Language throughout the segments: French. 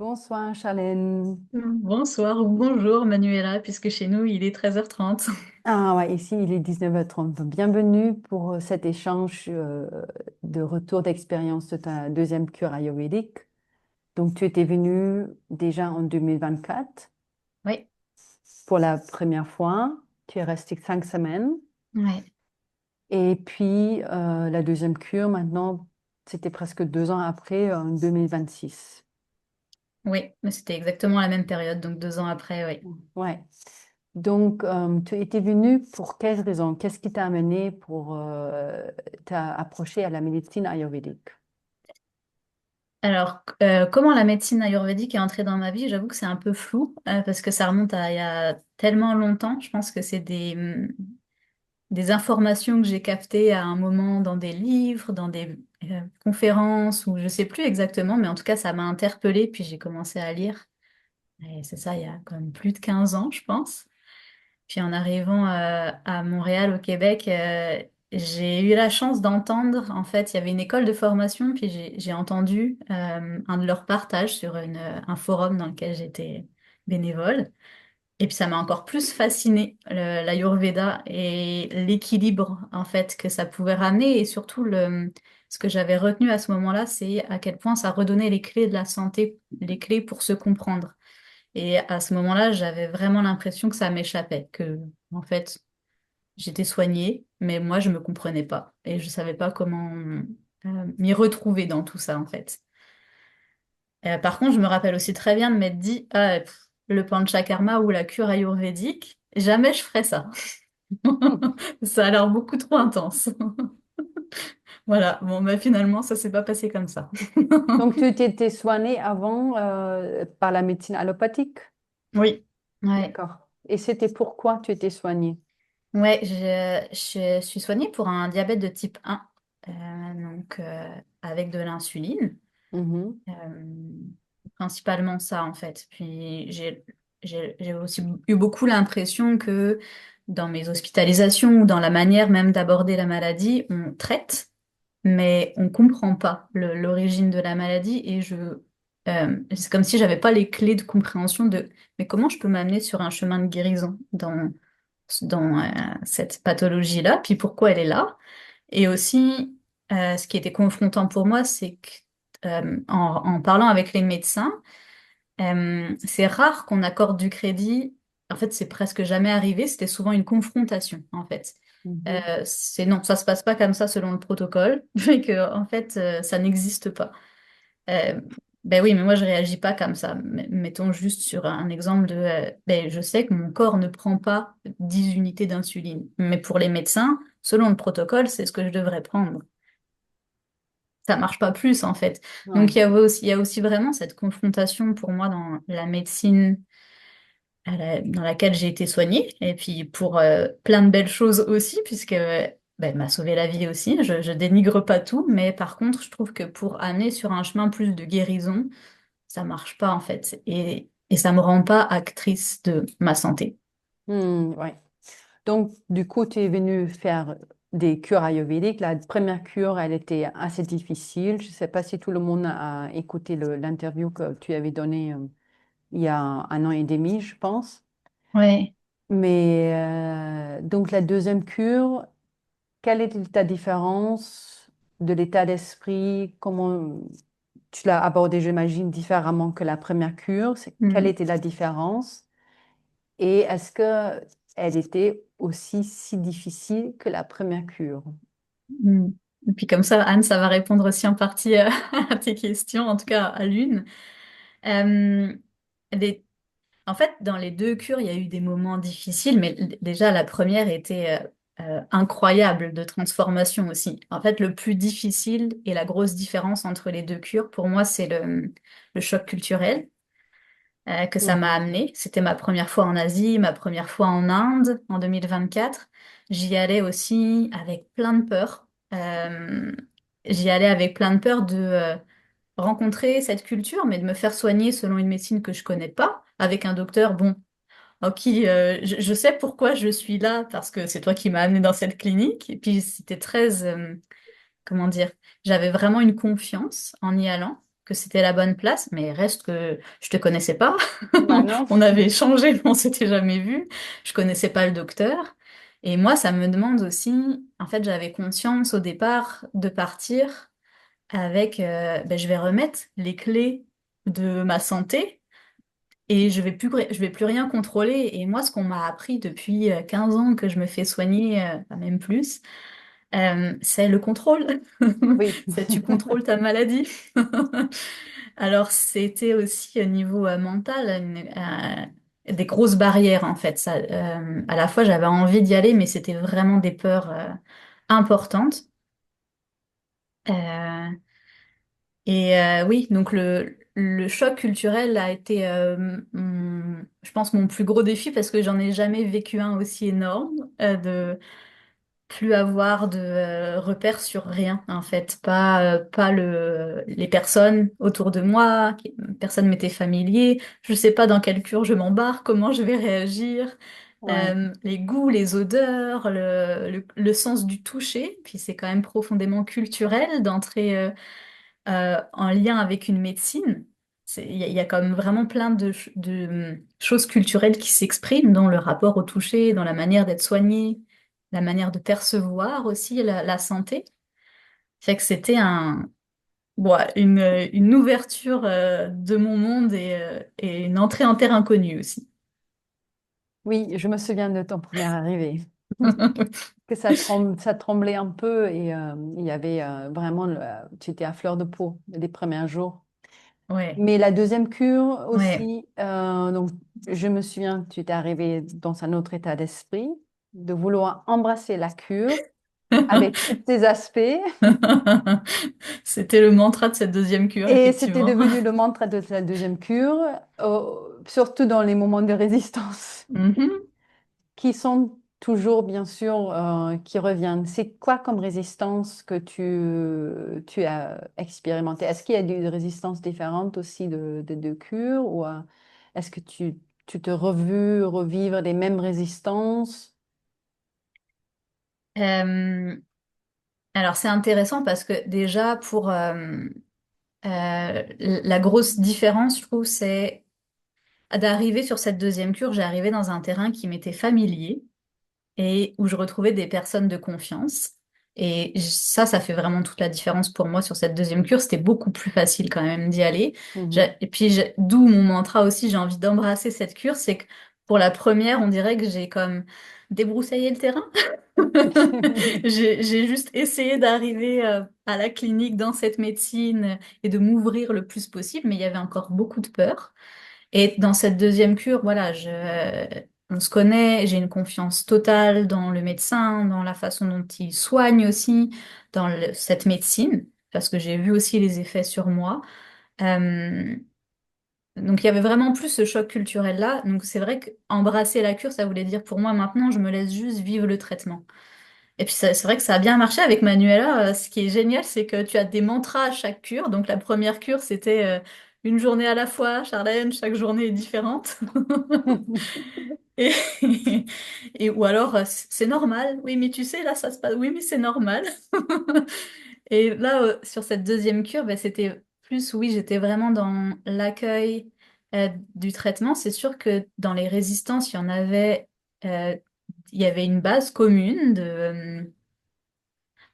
Bonsoir, Charlène. Bonsoir ou bonjour Manuela, puisque chez nous il est 13h30. Ah ouais, ici il est 19h30. Bienvenue pour cet échange de retour d'expérience de ta deuxième cure ayurvédique. Donc tu étais venue déjà en 2024 Oui, pour la première fois. Tu es restée 5 semaines. ouais, Et puis la deuxième cure maintenant, c'était presque 2 ans après, en 2026. oui, mais c'était exactement la même période, donc 2 ans après, oui. Ouais. Donc, tu étais venue pour quelles raisons? Qu'est-ce qui t'a amené pour t'approcher à la médecine ayurvédique? Alors, comment la médecine ayurvédique est entrée dans ma vie, j'avoue que c'est un peu flou, parce que ça remonte à il y a tellement longtemps. Je pense que c'est des informations que j'ai captées à un moment dans des livres, dans des conférences, ou je sais plus exactement, mais en tout cas, ça m'a interpellée, puis j'ai commencé à lire. Et c'est ça, il y a quand même plus de 15 ans, je pense. Puis en arrivant à Montréal, au Québec, j'ai eu la chance d'entendre, en fait, il y avait une école de formation, puis j'ai entendu un de leurs partages sur un forum dans lequel j'étais bénévole. Et puis ça m'a encore plus fasciné, l'Ayurveda et l'équilibre, en fait, que ça pouvait ramener. Et surtout, ce que j'avais retenu à ce moment-là, c'est à quel point ça redonnait les clés de la santé, les clés pour se comprendre. Et à ce moment-là, j'avais vraiment l'impression que ça m'échappait, que en fait, j'étais soignée, mais moi, je me comprenais pas et je savais pas comment m'y retrouver dans tout ça, en fait. Par contre, je me rappelle aussi très bien de m'être dit, ah, le panchakarma ou la cure ayurvédique, jamais je ferais ça. Hmm. Ça a l'air beaucoup trop intense. Voilà, bon, bah finalement, ça s'est pas passé comme ça. Donc, tu t'étais soignée avant par la médecine allopathique? Oui, ouais. D'accord. Et c'était pourquoi tu étais soignée? Ouais, je suis soignée pour un diabète de type 1, donc avec de l'insuline, Mhm. euh, principalement ça en fait. Puis j'ai aussi eu beaucoup l'impression que dans mes hospitalisations ou dans la manière même d'aborder la maladie, on traite, mais on comprend pas l'origine de la maladie et c'est comme si j'avais pas les clés de compréhension de mais comment je peux m'amener sur un chemin de guérison dans cette pathologie-là, puis pourquoi elle est là. Et aussi, ce qui était confrontant pour moi, c'est que en parlant avec les médecins, c'est rare qu'on accorde du crédit. En fait, c'est presque jamais arrivé. C'était souvent une confrontation, en fait. Mhm. C'est non, ça se passe pas comme ça selon le protocole, et que en fait, ça n'existe pas. Euh, ben oui, mais moi je réagis pas comme ça. Mettons juste sur un exemple de, ben, je sais que mon corps ne prend pas 10 unités d'insuline, mais pour les médecins, selon le protocole, c'est ce que je devrais prendre. Ça marche pas plus en fait. Donc Ouais. il y a aussi vraiment cette confrontation pour moi dans la médecine dans laquelle j'ai été soignée, et puis pour plein de belles choses aussi, puisque ben, elle m'a sauvé la vie aussi. Je dénigre pas tout, mais par contre, je trouve que pour amener sur un chemin plus de guérison, ça marche pas en fait. Et ça me rend pas actrice de ma santé. Ouais. Donc, du coup, tu es venue faire des cures ayurvédiques. La première cure, elle était assez difficile. Je ne sais pas si tout le monde a écouté l'interview que tu avais donnée il y a 1 an et demi, je pense. Ouais. Mais donc, la deuxième cure, quelle était ta différence de l'état d'esprit? Comment tu l'as abordé, j'imagine, différemment que la première cure? Quelle Mm. était la différence? Et est-ce que elle était aussi si difficile que la première cure? Mm. Et puis comme ça, Anne, ça va répondre aussi en partie à tes questions, en tout cas à l'une. Euh, les- En fait, dans les deux cures, il y a eu des moments difficiles, mais déjà la première était incroyable de transformation aussi. En fait, le plus difficile et la grosse différence entre les deux cures, pour moi, c'est le choc culturel que ça m'a Mhm. amené. C'était ma première fois en Asie, ma première fois en Inde en 2024. J'y allais aussi avec plein de peur. J'y allais avec plein de peur de rencontrer cette culture, mais de me faire soigner selon une médecine que je connais pas, avec un docteur, bon, ok, je sais pourquoi je suis là, parce que c'est toi qui m'as amené dans cette clinique. Et puis c'était très, comment dire, j'avais vraiment une confiance en y allant. que c'était la bonne place, mais reste que je te connaissais pas. Bah non. On avait échangé, mais on s'était jamais vu. Je connaissais pas le docteur. Et moi, ça me demande aussi, en fait, j'avais conscience au départ de partir avec, ben, je vais remettre les clés de ma santé et je vais plus rien contrôler. Et moi, ce qu'on m'a appris depuis 15 ans que je me fais soigner, enfin, même plus, c'est le contrôle. Oui. C'est tu contrôles ta maladie. Alors, c'était aussi au niveau mental des grosses barrières en fait. Ça, à la fois, j'avais envie d'y aller, mais c'était vraiment des peurs importantes. Euh, oui, donc le choc culturel a été, je pense, mon plus gros défi parce que j'en ai jamais vécu un aussi énorme, de plus avoir de repères sur rien, en fait. Pas les personnes autour de moi, personne m'était familier. Je sais pas dans quelle cure je m'embarque, comment je vais réagir. Ouais. Les goûts, les odeurs, le sens du toucher. Puis c'est quand même profondément culturel d'entrer en lien avec une médecine. Il y a quand même vraiment plein de choses culturelles qui s'expriment dans le rapport au toucher, dans la manière d'être soigné, la manière de percevoir aussi la santé. Fait que c'était une ouverture de mon monde et une entrée en terre inconnue aussi. Oui, je me souviens de ton première arrivée. Que ça tremblait un peu et il y avait vraiment, tu étais à fleur de peau les premiers jours. Ouais, Mais la deuxième cure ouais. aussi, donc je me souviens, tu étais arrivé dans un autre état d'esprit, de vouloir embrasser la cure avec tous ses aspects. C'était le mantra de cette deuxième cure, Et c'était effectivement. devenu le mantra de la deuxième cure, surtout dans les moments de résistance, Mhm. qui sont toujours, bien sûr, qui reviennent. C'est quoi comme résistance que tu as expérimenté? Est-ce qu'il y a des résistances différentes aussi de deux cures ou est-ce que tu te revu revivre les mêmes résistances? Euh, alors c'est intéressant parce que déjà pour la grosse différence, je trouve, c'est d'arriver sur cette deuxième cure, j'ai arrivé dans un terrain qui m'était familier et où je retrouvais des personnes de confiance. Et ça fait vraiment toute la différence pour moi sur cette deuxième cure. C'était beaucoup plus facile quand même d'y aller. Mhm. Et puis, d'où mon mantra aussi, j'ai envie d'embrasser cette cure, c'est que pour la première, on dirait que j'ai comme débroussaillé le terrain. J'ai juste essayé d'arriver à la clinique dans cette médecine et de m'ouvrir le plus possible, mais il y avait encore beaucoup de peur. Et dans cette deuxième cure, voilà, on se connaît, j'ai une confiance totale dans le médecin, dans la façon dont il soigne aussi, dans cette médecine, parce que j'ai vu aussi les effets sur moi. Euh, donc il y avait vraiment plus ce choc culturel-là. Donc c'est vrai qu'embrasser la cure, ça voulait dire pour moi maintenant, je me laisse juste vivre le traitement. Et puis c'est vrai que ça a bien marché avec Manuela. Ce qui est génial, c'est que tu as des mantras à chaque cure. Donc la première cure, c'était une journée à la fois, Charlène, chaque journée est différente. Et, ou alors, c'est normal. Oui, mais tu sais, là, ça se passe. Oui, mais c'est normal. Et là, sur cette deuxième cure, ben, c'était plus, oui, j'étais vraiment dans l'accueil du traitement. C'est sûr que dans les résistances, euh, il y avait une base commune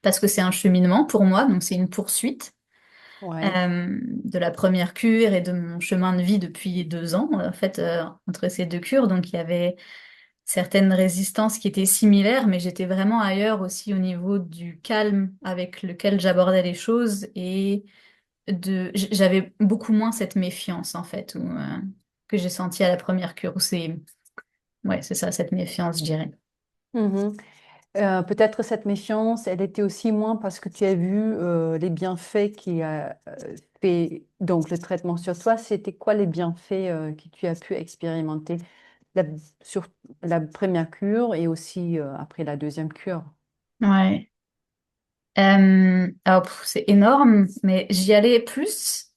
parce que c'est un cheminement pour moi, donc c'est une poursuite Ouais. de la première cure et de mon chemin de vie depuis 2 ans, en fait, entre ces deux cures. Donc il y avait certaines résistances qui étaient similaires, mais j'étais vraiment ailleurs aussi au niveau du calme avec lequel j'abordais les choses et j'avais beaucoup moins cette méfiance en fait, que j'ai sentie à la première cure. Ouais, c'est ça, cette méfiance, je dirais. Mhm. Peut-être cette méfiance, elle était aussi moins parce que tu as vu les bienfaits qui a fait donc le traitement sur toi. C'était quoi les bienfaits que tu as pu expérimenter la- sur la première cure et aussi après la deuxième cure? Ouais. Alors, c'est énorme, mais j'y allais plus.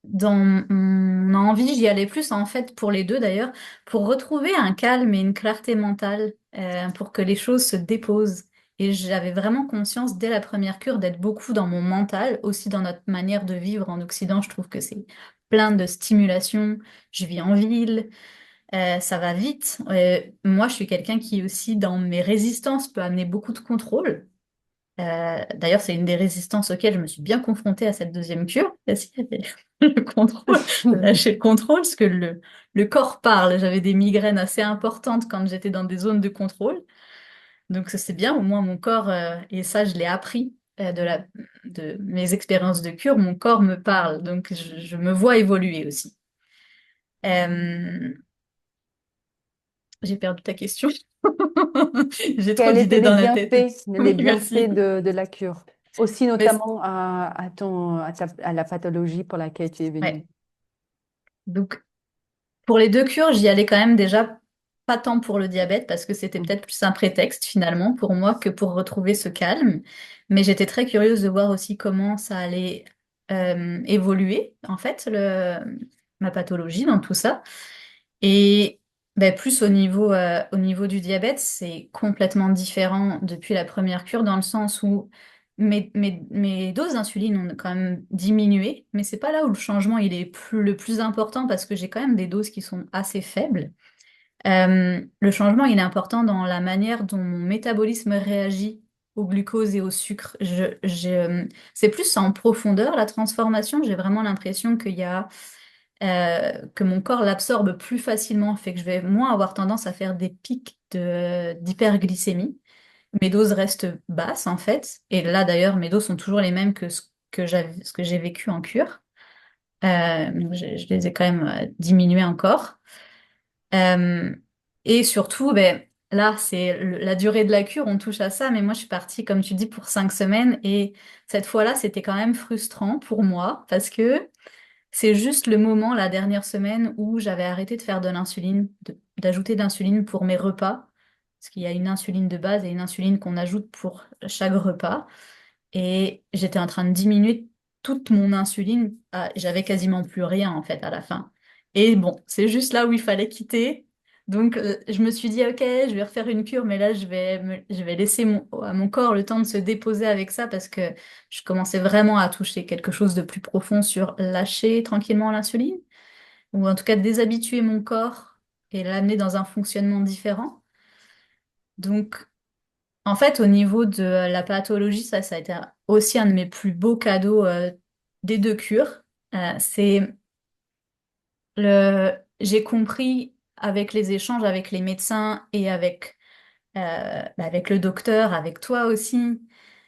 Dans mon envie, j'y allais plus en fait pour les deux d'ailleurs, pour retrouver un calme et une clarté mentale, pour que les choses se déposent Et j'avais vraiment conscience dès la première cure d'être beaucoup dans mon mental, aussi dans notre manière de vivre en Occident. Je trouve que c'est plein de stimulation. Je vis en ville, ça va vite. Moi, je suis quelqu'un qui aussi, dans mes résistances, peut amener beaucoup de contrôle. D'ailleurs, c'est une des résistances auxquelles je me suis bien confrontée à cette deuxième cure. Parce qu'il y avait le contrôle, lâcher le contrôle, parce que le corps parle. J'avais des migraines assez importantes quand j'étais dans des zones de contrôle. Donc, ça c'est bien, au moins mon corps, et ça, je l'ai appris de mes expériences de cure, mon corps me parle. Donc, je me vois évoluer aussi. Euh, j'ai perdu ta question. J'ai trop Quels étaient d'idées dans la tête. les Oui, bienfaits merci. de la cure? Aussi Mais, notamment à la pathologie pour laquelle tu es venue. ouais. Donc, pour les deux cures, j'y allais quand même déjà pas tant pour le diabète, parce que c'était Mm. peut-être plus un prétexte finalement pour moi que pour retrouver ce calme. Mais j'étais très curieuse de voir aussi comment ça allait évoluer, en fait, ma pathologie dans tout ça. Et ben, plus au niveau du diabète, c'est complètement différent depuis la première cure, dans le sens où mes doses d'insuline ont quand même diminué, mais c'est pas là où le changement il est le plus important, parce que j'ai quand même des doses qui sont assez faibles. Le changement il est important dans la manière dont mon métabolisme réagit au glucose et au sucre. C'est plus en profondeur la transformation. J'ai vraiment l'impression que mon corps l'absorbe plus facilement, fait que je vais moins avoir tendance à faire des pics d'hyperglycémie. Mes doses restent basses en fait, et là d'ailleurs mes doses sont toujours les mêmes que ce que j'ai vécu en cure. Donc, je les ai quand même diminuées encore. Euh, et surtout, ben, là c'est la durée de la cure, on touche à ça, mais moi je suis partie comme tu dis pour 5 semaines, et cette fois-là c'était quand même frustrant pour moi, parce que c'est juste le moment, la dernière semaine, où j'avais arrêté de faire de l'insuline, d'ajouter de l'insuline pour mes repas. Parce qu'il y a une insuline de base et une insuline qu'on ajoute pour chaque repas. Et j'étais en train de diminuer toute mon insuline. J'avais quasiment plus rien, en fait, à la fin. Et bon, c'est juste là où il fallait quitter. Donc, je me suis dit, OK, je vais refaire une cure, mais là, je vais laisser à mon corps le temps de se déposer avec ça, parce que je commençais vraiment à toucher quelque chose de plus profond sur lâcher tranquillement l'insuline, ou en tout cas déshabituer mon corps et l'amener dans un fonctionnement différent. Donc, en fait, au niveau de la pathologie, ça a été aussi un de mes plus beaux cadeaux des deux cures. C'est j'ai compris avec les échanges avec les médecins et avec le docteur, avec toi aussi,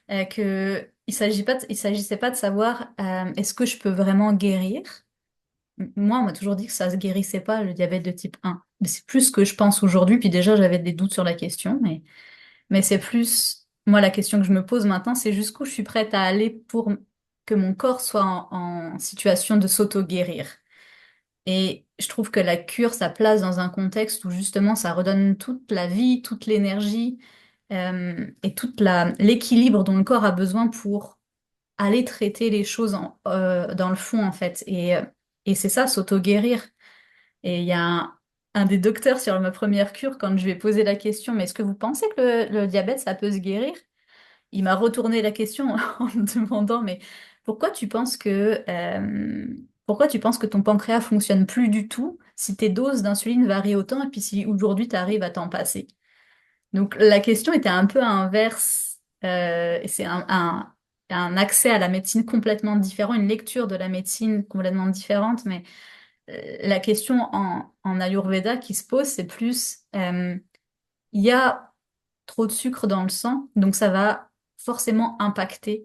que il s'agissait pas de savoir est-ce que je peux vraiment guérir. Moi, on m'a toujours dit que ça se guérissait pas, le diabète de type 1. Mais c'est plus ce que je pense aujourd'hui, puis déjà j'avais des doutes sur la question, mais c'est plus, moi la question que je me pose maintenant, c'est jusqu'où je suis prête à aller pour que mon corps soit en situation de s'auto-guérir. Et je trouve que la cure, ça place dans un contexte où justement ça redonne toute la vie, toute l'énergie et l'équilibre dont le corps a besoin pour aller traiter les choses dans le fond en fait. Et c'est ça, s'auto-guérir. Et il y a un des docteurs sur ma première cure, quand je lui ai posé la question, mais est-ce que vous pensez que le diabète, ça peut se guérir? Il m'a retourné la question en me demandant, mais pourquoi tu penses pourquoi tu penses que ton pancréas fonctionne plus du tout si tes doses d'insuline varient autant et puis si aujourd'hui tu arrives à t'en passer? Donc la question était un peu inverse, et c'est un accès à la médecine complètement différent, une lecture de la médecine complètement différente, mais la question en Ayurveda qui se pose, c'est plus, il y a trop de sucre dans le sang, donc ça va forcément impacter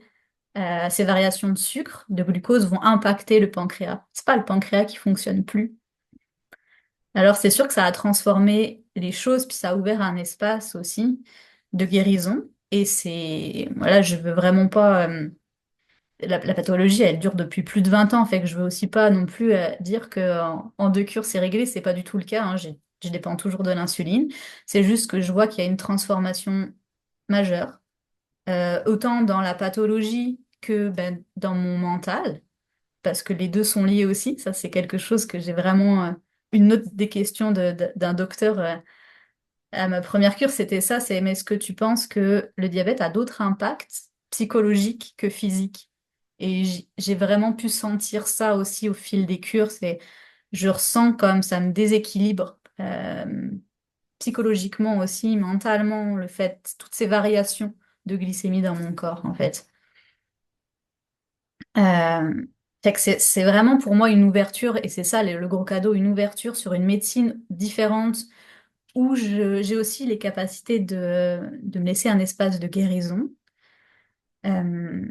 ces variations de sucre, de glucose vont impacter le pancréas. C'est pas le pancréas qui fonctionne plus. Alors c'est sûr que ça a transformé les choses, puis ça a ouvert un espace aussi de guérison. Et c'est, voilà, je veux vraiment pas. La pathologie, elle dure depuis plus de 20 ans, fait que je veux aussi pas non plus dire que en deux cures c'est réglé, c'est pas du tout le cas, hein. Je dépends toujours de l'insuline. C'est juste que je vois qu'il y a une transformation majeure, autant dans la pathologie que ben, dans mon mental, parce que les deux sont liés aussi. Ça, c'est quelque chose que j'ai vraiment une autre des questions d'un docteur. Ma première cure, c'était ça, c'est mais est-ce que tu penses que le diabète a d'autres impacts psychologiques que physiques? Et j'ai vraiment pu sentir ça aussi au fil des cures, c'est je ressens comme ça me déséquilibre psychologiquement aussi, mentalement, le fait, toutes ces variations de glycémie dans mon corps, en fait. Euh, Fait que c'est vraiment pour moi une ouverture, et c'est ça le gros cadeau, une ouverture sur une médecine différente où j'ai aussi les capacités de me laisser un espace de guérison euh,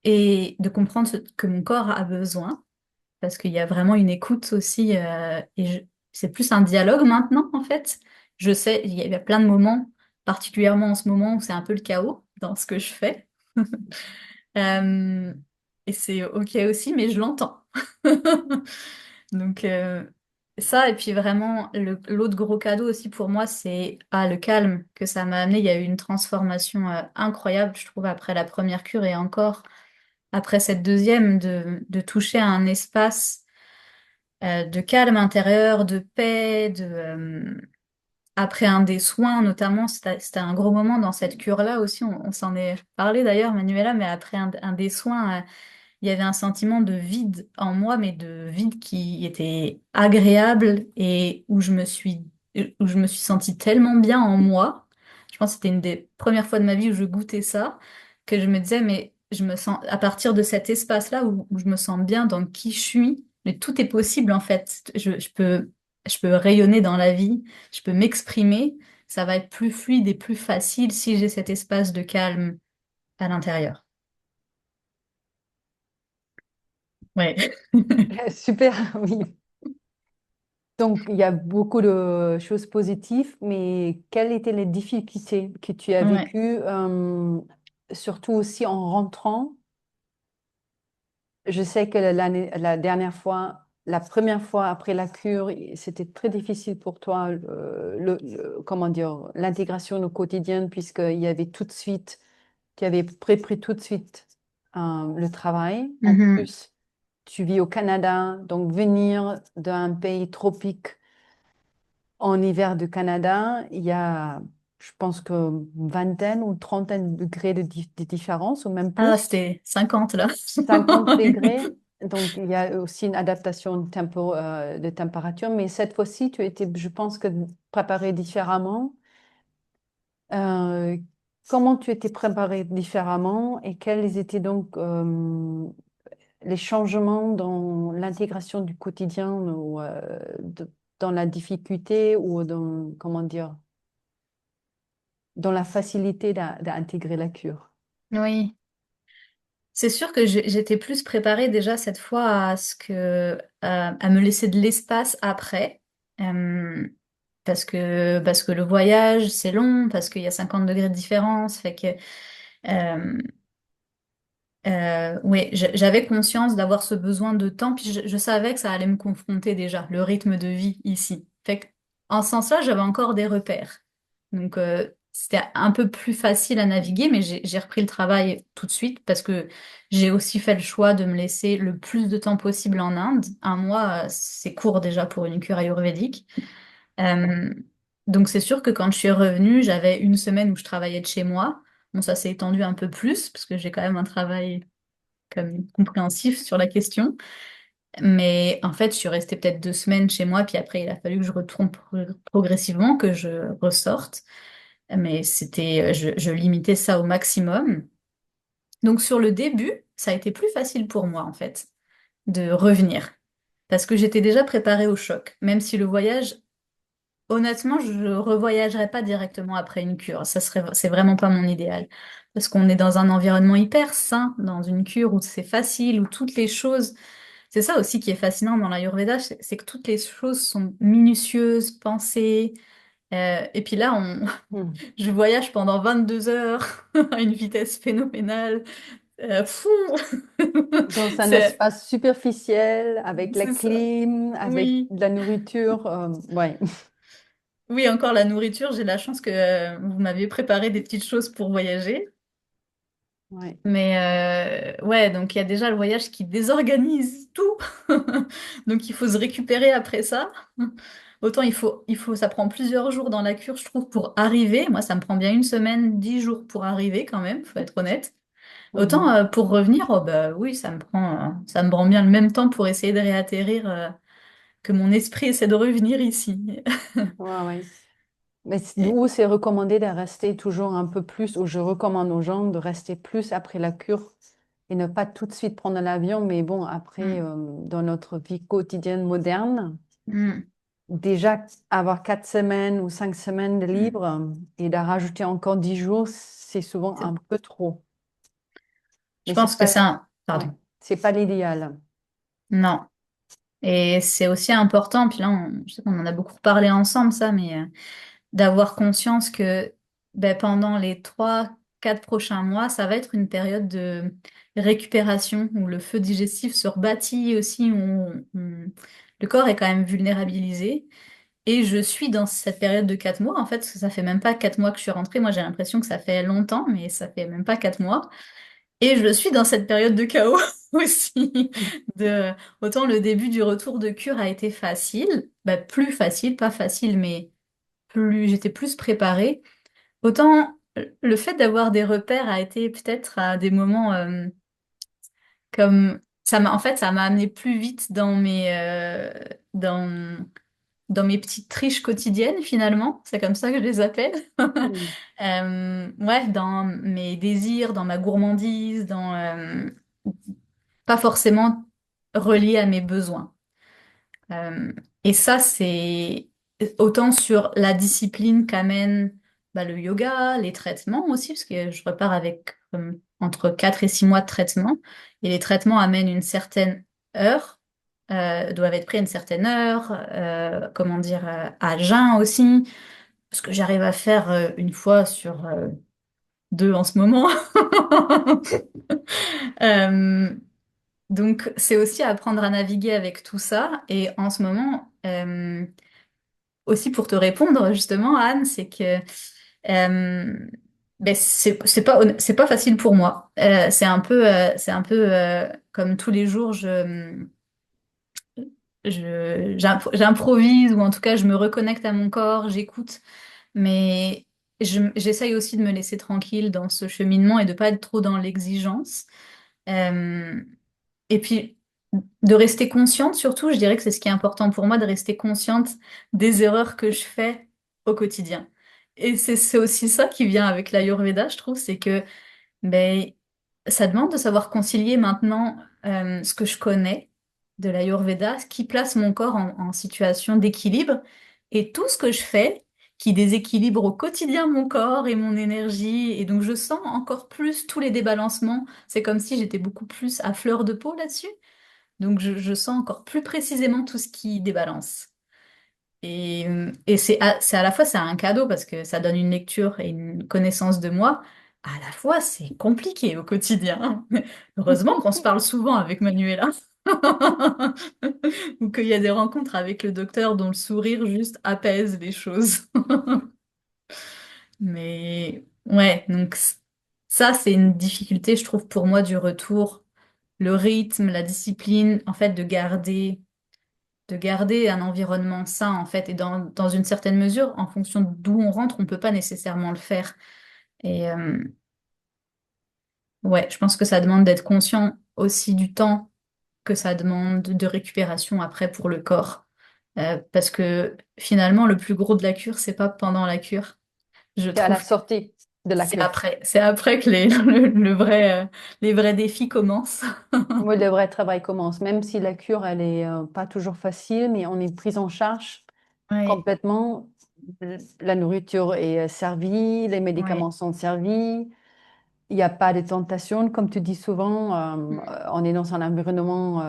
et de comprendre ce que mon corps a besoin, parce qu'il y a vraiment une écoute aussi, c'est plus un dialogue maintenant en fait. Je sais, il y a plein de moments, particulièrement en ce moment où c'est un peu le chaos dans ce que je fais. Euh, et c'est ok aussi, mais je l'entends. Donc ça, et puis vraiment, l'autre gros cadeau aussi pour moi, c'est le calme que ça m'a amené. Il y a eu une transformation incroyable, je trouve, après la première cure et encore après cette deuxième, de toucher à un espace de calme intérieur, de paix, après un des soins notamment, c'était un gros moment dans cette cure-là aussi, on s'en est parlé d'ailleurs, Manuela, mais après un des soins, il y avait un sentiment de vide en moi, mais de vide qui était agréable et où je me suis sentie tellement bien en moi. Je pense que c'était une des premières fois de ma vie où je goûtais ça, que je me disais, mais je me sens, à partir de cet espace-là où je me sens bien dans qui je suis, mais tout est possible en fait. Je peux rayonner dans la vie, je peux m'exprimer, ça va être plus fluide et plus facile si j'ai cet espace de calme à l'intérieur. Ouais. Super, oui. Donc, il y a beaucoup de choses positives, mais quelles étaient les difficultés que tu as Ouais. vécues, surtout aussi en rentrant? Je sais que la dernière fois, la première fois après la cure, c'était très difficile pour toi, comment dire, l'intégration au quotidien, puisqu'il y avait tout de suite, tu avais pré-pris tout de suite le travail. En Mhm. plus, tu vis au Canada, donc venir d'un pays tropique en hiver du Canada, il y a, je pense que une vingtaine ou trentaine de degrés de différence, ou même Ah, plus. c'était 50 là. 50 degrés. Donc, il y a aussi une adaptation de température. Mais cette fois-ci, tu étais, je pense que préparé différemment. Euh, Comment tu étais préparé différemment et quels étaient donc les changements dans l'intégration du quotidien ou dans la difficulté ou dans, comment dire, dans la facilité d'intégrer la cure? Oui, c'est sûr que j'étais plus préparée déjà cette fois à ce que à me laisser de l'espace après. Euh, parce que le voyage c'est long, parce qu'il y a 50 degrés de différence, fait que euh, oui, j'avais conscience d'avoir ce besoin de temps, puis je savais que ça allait me confronter déjà, le rythme de vie ici. Fait que, en ce sens-là, j'avais encore des repères. Donc, c'était un peu plus facile à naviguer, mais j'ai repris le travail tout de suite parce que j'ai aussi fait le choix de me laisser le plus de temps possible en Inde. Un mois, c'est court déjà pour une cure ayurvédique. Euh, donc, c'est sûr que quand je suis revenue, j'avais une semaine où je travaillais de chez moi. Bon, ça s'est étendu un peu plus parce que j'ai quand même un travail comme compréhensif sur la question. Mais en fait, je suis restée peut-être 2 semaines chez moi, puis après, il a fallu que je retourne progressivement, que je ressorte. Mais je limitais ça au maximum. Donc sur le début, ça a été plus facile pour moi, en fait, de revenir. Parce que j'étais déjà préparée au choc. Même si le voyage, honnêtement, je ne revoyagerais pas directement après une cure. C'est vraiment pas mon idéal. Parce qu'on est dans un environnement hyper sain, dans une cure où c'est facile, où toutes les choses. C'est ça aussi qui est fascinant dans l'Ayurveda, c'est que toutes les choses sont minutieuses, pensées. Et puis là, Hmm. je voyage pendant 22 heures à une vitesse phénoménale. Fou! Dans un C'est, espace superficiel, avec la c'est ça. clim, avec Oui. de la nourriture. Ouais. Oui, encore la nourriture, j'ai la chance que vous m'aviez préparé des petites choses pour voyager. Ouais. Mais ouais, donc il y a déjà le voyage qui désorganise tout. Donc il faut se récupérer après ça. Autant ça prend plusieurs jours dans la cure, je trouve, pour arriver. Moi, ça me prend bien une semaine, 10 jours pour arriver quand même, faut être honnête. Autant Mhm. pour revenir, oh bah oui, ça me prend bien le même temps pour essayer de réatterrir que mon esprit essaie de revenir ici. Ouais, ouais. Mais Et- nous, c'est recommandé de rester toujours un peu plus, ou je recommande aux gens de rester plus après la cure et ne pas tout de suite prendre l'avion. Mais bon, après, Mm, dans notre vie quotidienne moderne, mm, déjà avoir 4 semaines ou 5 semaines de mm. libre et de rajouter encore 10 jours, c'est souvent C'est- un peu trop. Je Mais c'est pense que pas, c'est un... ouais, Pardon. c'est pas l'idéal. Non. Et c'est aussi important, puis là, je sais qu'on en a beaucoup parlé ensemble, ça, mais d'avoir conscience que ben, pendant les 3, 4 prochains mois, ça va être une période de récupération où le feu digestif se rebâtit aussi, le corps est quand même vulnérabilisé. Et je suis dans cette période de 4 mois, en fait, parce que ça fait même pas 4 mois que je suis rentrée. Moi, j'ai l'impression que ça fait longtemps, mais ça fait même pas 4 mois. Et je suis dans cette période de chaos aussi. De, autant le début du retour de cure a été facile, bah, plus facile, pas facile, mais j'étais plus préparée. Autant le fait d'avoir des repères a été peut-être à des moments comme en fait, ça m'a amené plus vite dans, dans mes petites triches quotidiennes finalement. C'est comme ça que je les appelle. Mm. Ouais, dans mes désirs, dans ma gourmandise, pas forcément relié à mes besoins. Euh, et ça, c'est autant sur la discipline qu'amène bah, le yoga, les traitements aussi, parce que je repars avec entre 4 et 6 mois de traitement. Et les traitements amènent une certaine heure, doivent être pris à une certaine heure, comment dire, à jeun aussi, ce que j'arrive à faire une fois sur deux en ce moment. Euh, donc, c'est aussi apprendre à naviguer avec tout ça. Et en ce moment, aussi pour te répondre justement, Anne, c'est que ben c'est pas facile pour moi. C'est un peu comme tous les jours, j'improvise ou en tout cas je me reconnecte à mon corps, j'écoute, mais j'essaye aussi de me laisser tranquille dans ce cheminement et de pas être trop dans l'exigence. Euh, et puis, de rester consciente, surtout, je dirais que c'est ce qui est important pour moi, de rester consciente des erreurs que je fais au quotidien. Et c'est aussi ça qui vient avec l'Ayurveda, je trouve, c'est que ben, ça demande de savoir concilier maintenant ce que je connais de l'Ayurveda, ce qui place mon corps en situation d'équilibre, et tout ce que je fais qui déséquilibre au quotidien mon corps et mon énergie. Et donc, je sens encore plus tous les débalancements. C'est comme si j'étais beaucoup plus à fleur de peau là-dessus. Donc je sens encore plus précisément tout ce qui débalance. Et c'est à la fois c'est un cadeau parce que ça donne une lecture et une connaissance de moi. À la fois c'est compliqué au quotidien. Heureusement qu'on se parle souvent avec Manuela. Ou qu'il y a des rencontres avec le docteur dont le sourire juste apaise les choses. Mais ouais, donc ça c'est une difficulté je trouve pour moi du retour. Le rythme, la discipline, en fait de garder un environnement sain, en fait, et dans une certaine mesure, en fonction d'où on rentre, on peut pas nécessairement le faire. Et ouais, je pense que ça demande d'être conscient aussi du temps que ça demande de récupération après pour le corps. Parce que finalement, le plus gros de la cure, c'est pas pendant la cure. Je C'est à la trouve que sortie de la c'est cure. après. C'est après que les vrais défis commencent. Oui, le vrai travail commence, même si la cure, elle est pas toujours facile, mais on est prise en charge Oui, complètement. La nourriture est servie, les oui. médicaments sont servis. Il n'y a pas de tentation, comme tu dis souvent. On est dans un environnement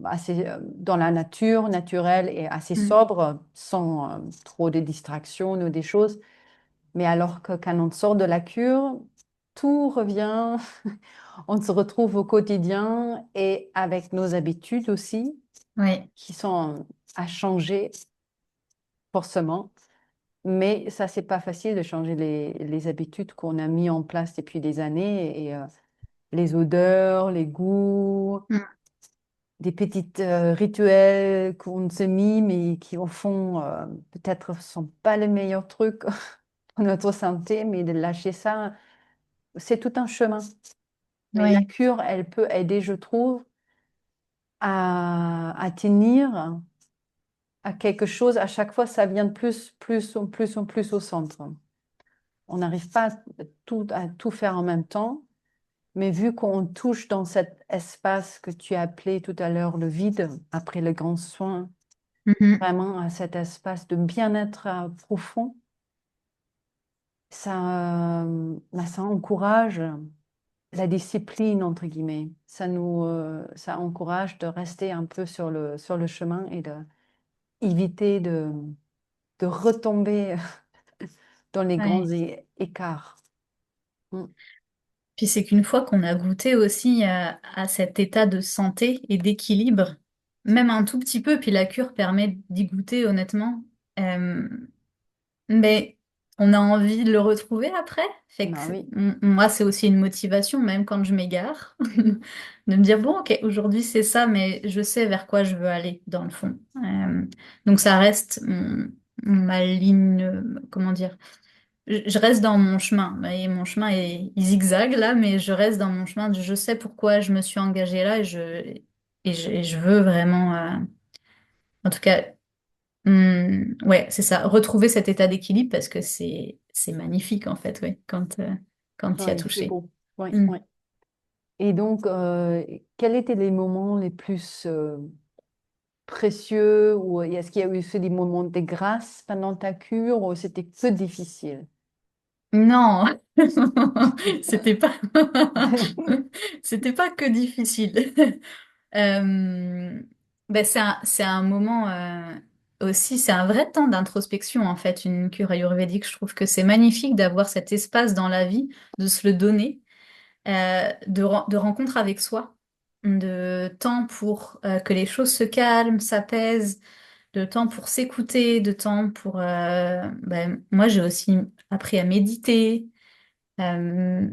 assez dans la nature, naturel et assez Mm. sobre, sans trop de distractions ou des choses. Mais alors que quand on sort de la cure, tout revient. On se retrouve au quotidien et avec nos habitudes aussi, Oui, qui sont à changer forcément. Mais ça, c'est pas facile de changer les habitudes qu'on a mis en place depuis des années. les odeurs, les goûts, Mm. des petites rituels qu'on se mit, mais qui au fond peut-être sont pas les meilleurs trucs pour notre santé, mais de lâcher ça, c'est tout un chemin. Mais la Oui, cure, elle peut aider, je trouve, à tenir à quelque chose. À chaque fois, ça vient de plus au centre. On n'arrive pas à tout faire en même temps, mais vu qu'on touche dans cet espace que tu as appelé tout à l'heure le vide, après le grand soin, Mhm. vraiment à cet espace de bien-être profond, ça encourage la discipline, entre guillemets. Ça encourage de rester un peu sur le chemin et d'éviter de retomber dans les grands Ouais. écarts. Mm. Puis c'est qu'une fois qu'on a goûté aussi à cet état de santé et d'équilibre, même un tout petit peu, puis la cure permet d'y goûter honnêtement, euh, mais on a envie de le retrouver après. Fait que Bah oui. moi, c'est aussi une motivation, même quand je m'égare, de me dire, bon, ok, aujourd'hui c'est ça, mais je sais vers quoi je veux aller dans le fond. Donc ça reste ma ligne, comment dire, je reste dans mon chemin. Et mon chemin est il zigzag là, mais je reste dans mon chemin. Je sais pourquoi je me suis engagée là et je veux vraiment, en tout cas, ouais, c'est ça, retrouver cet état d'équilibre parce que c'est magnifique en fait, ouais, quand tu y as Oui, c'est touché. beau. Oui, Hmm. oui. Et donc, quels étaient les moments les plus précieux ou est-ce qu'il y a eu aussi des moments de grâce pendant ta cure ou c'était que difficile? Non, c'était pas, c'était pas que difficile. Euh, ben c'est un moment aussi, c'est un vrai temps d'introspection en fait, une cure ayurvédique. Je trouve que c'est magnifique d'avoir cet espace dans la vie, de se le donner, de rencontre avec soi, de temps pour que les choses se calment, s'apaisent, de temps pour s'écouter, de temps pour... ben, moi, j'ai aussi appris à méditer. Euh,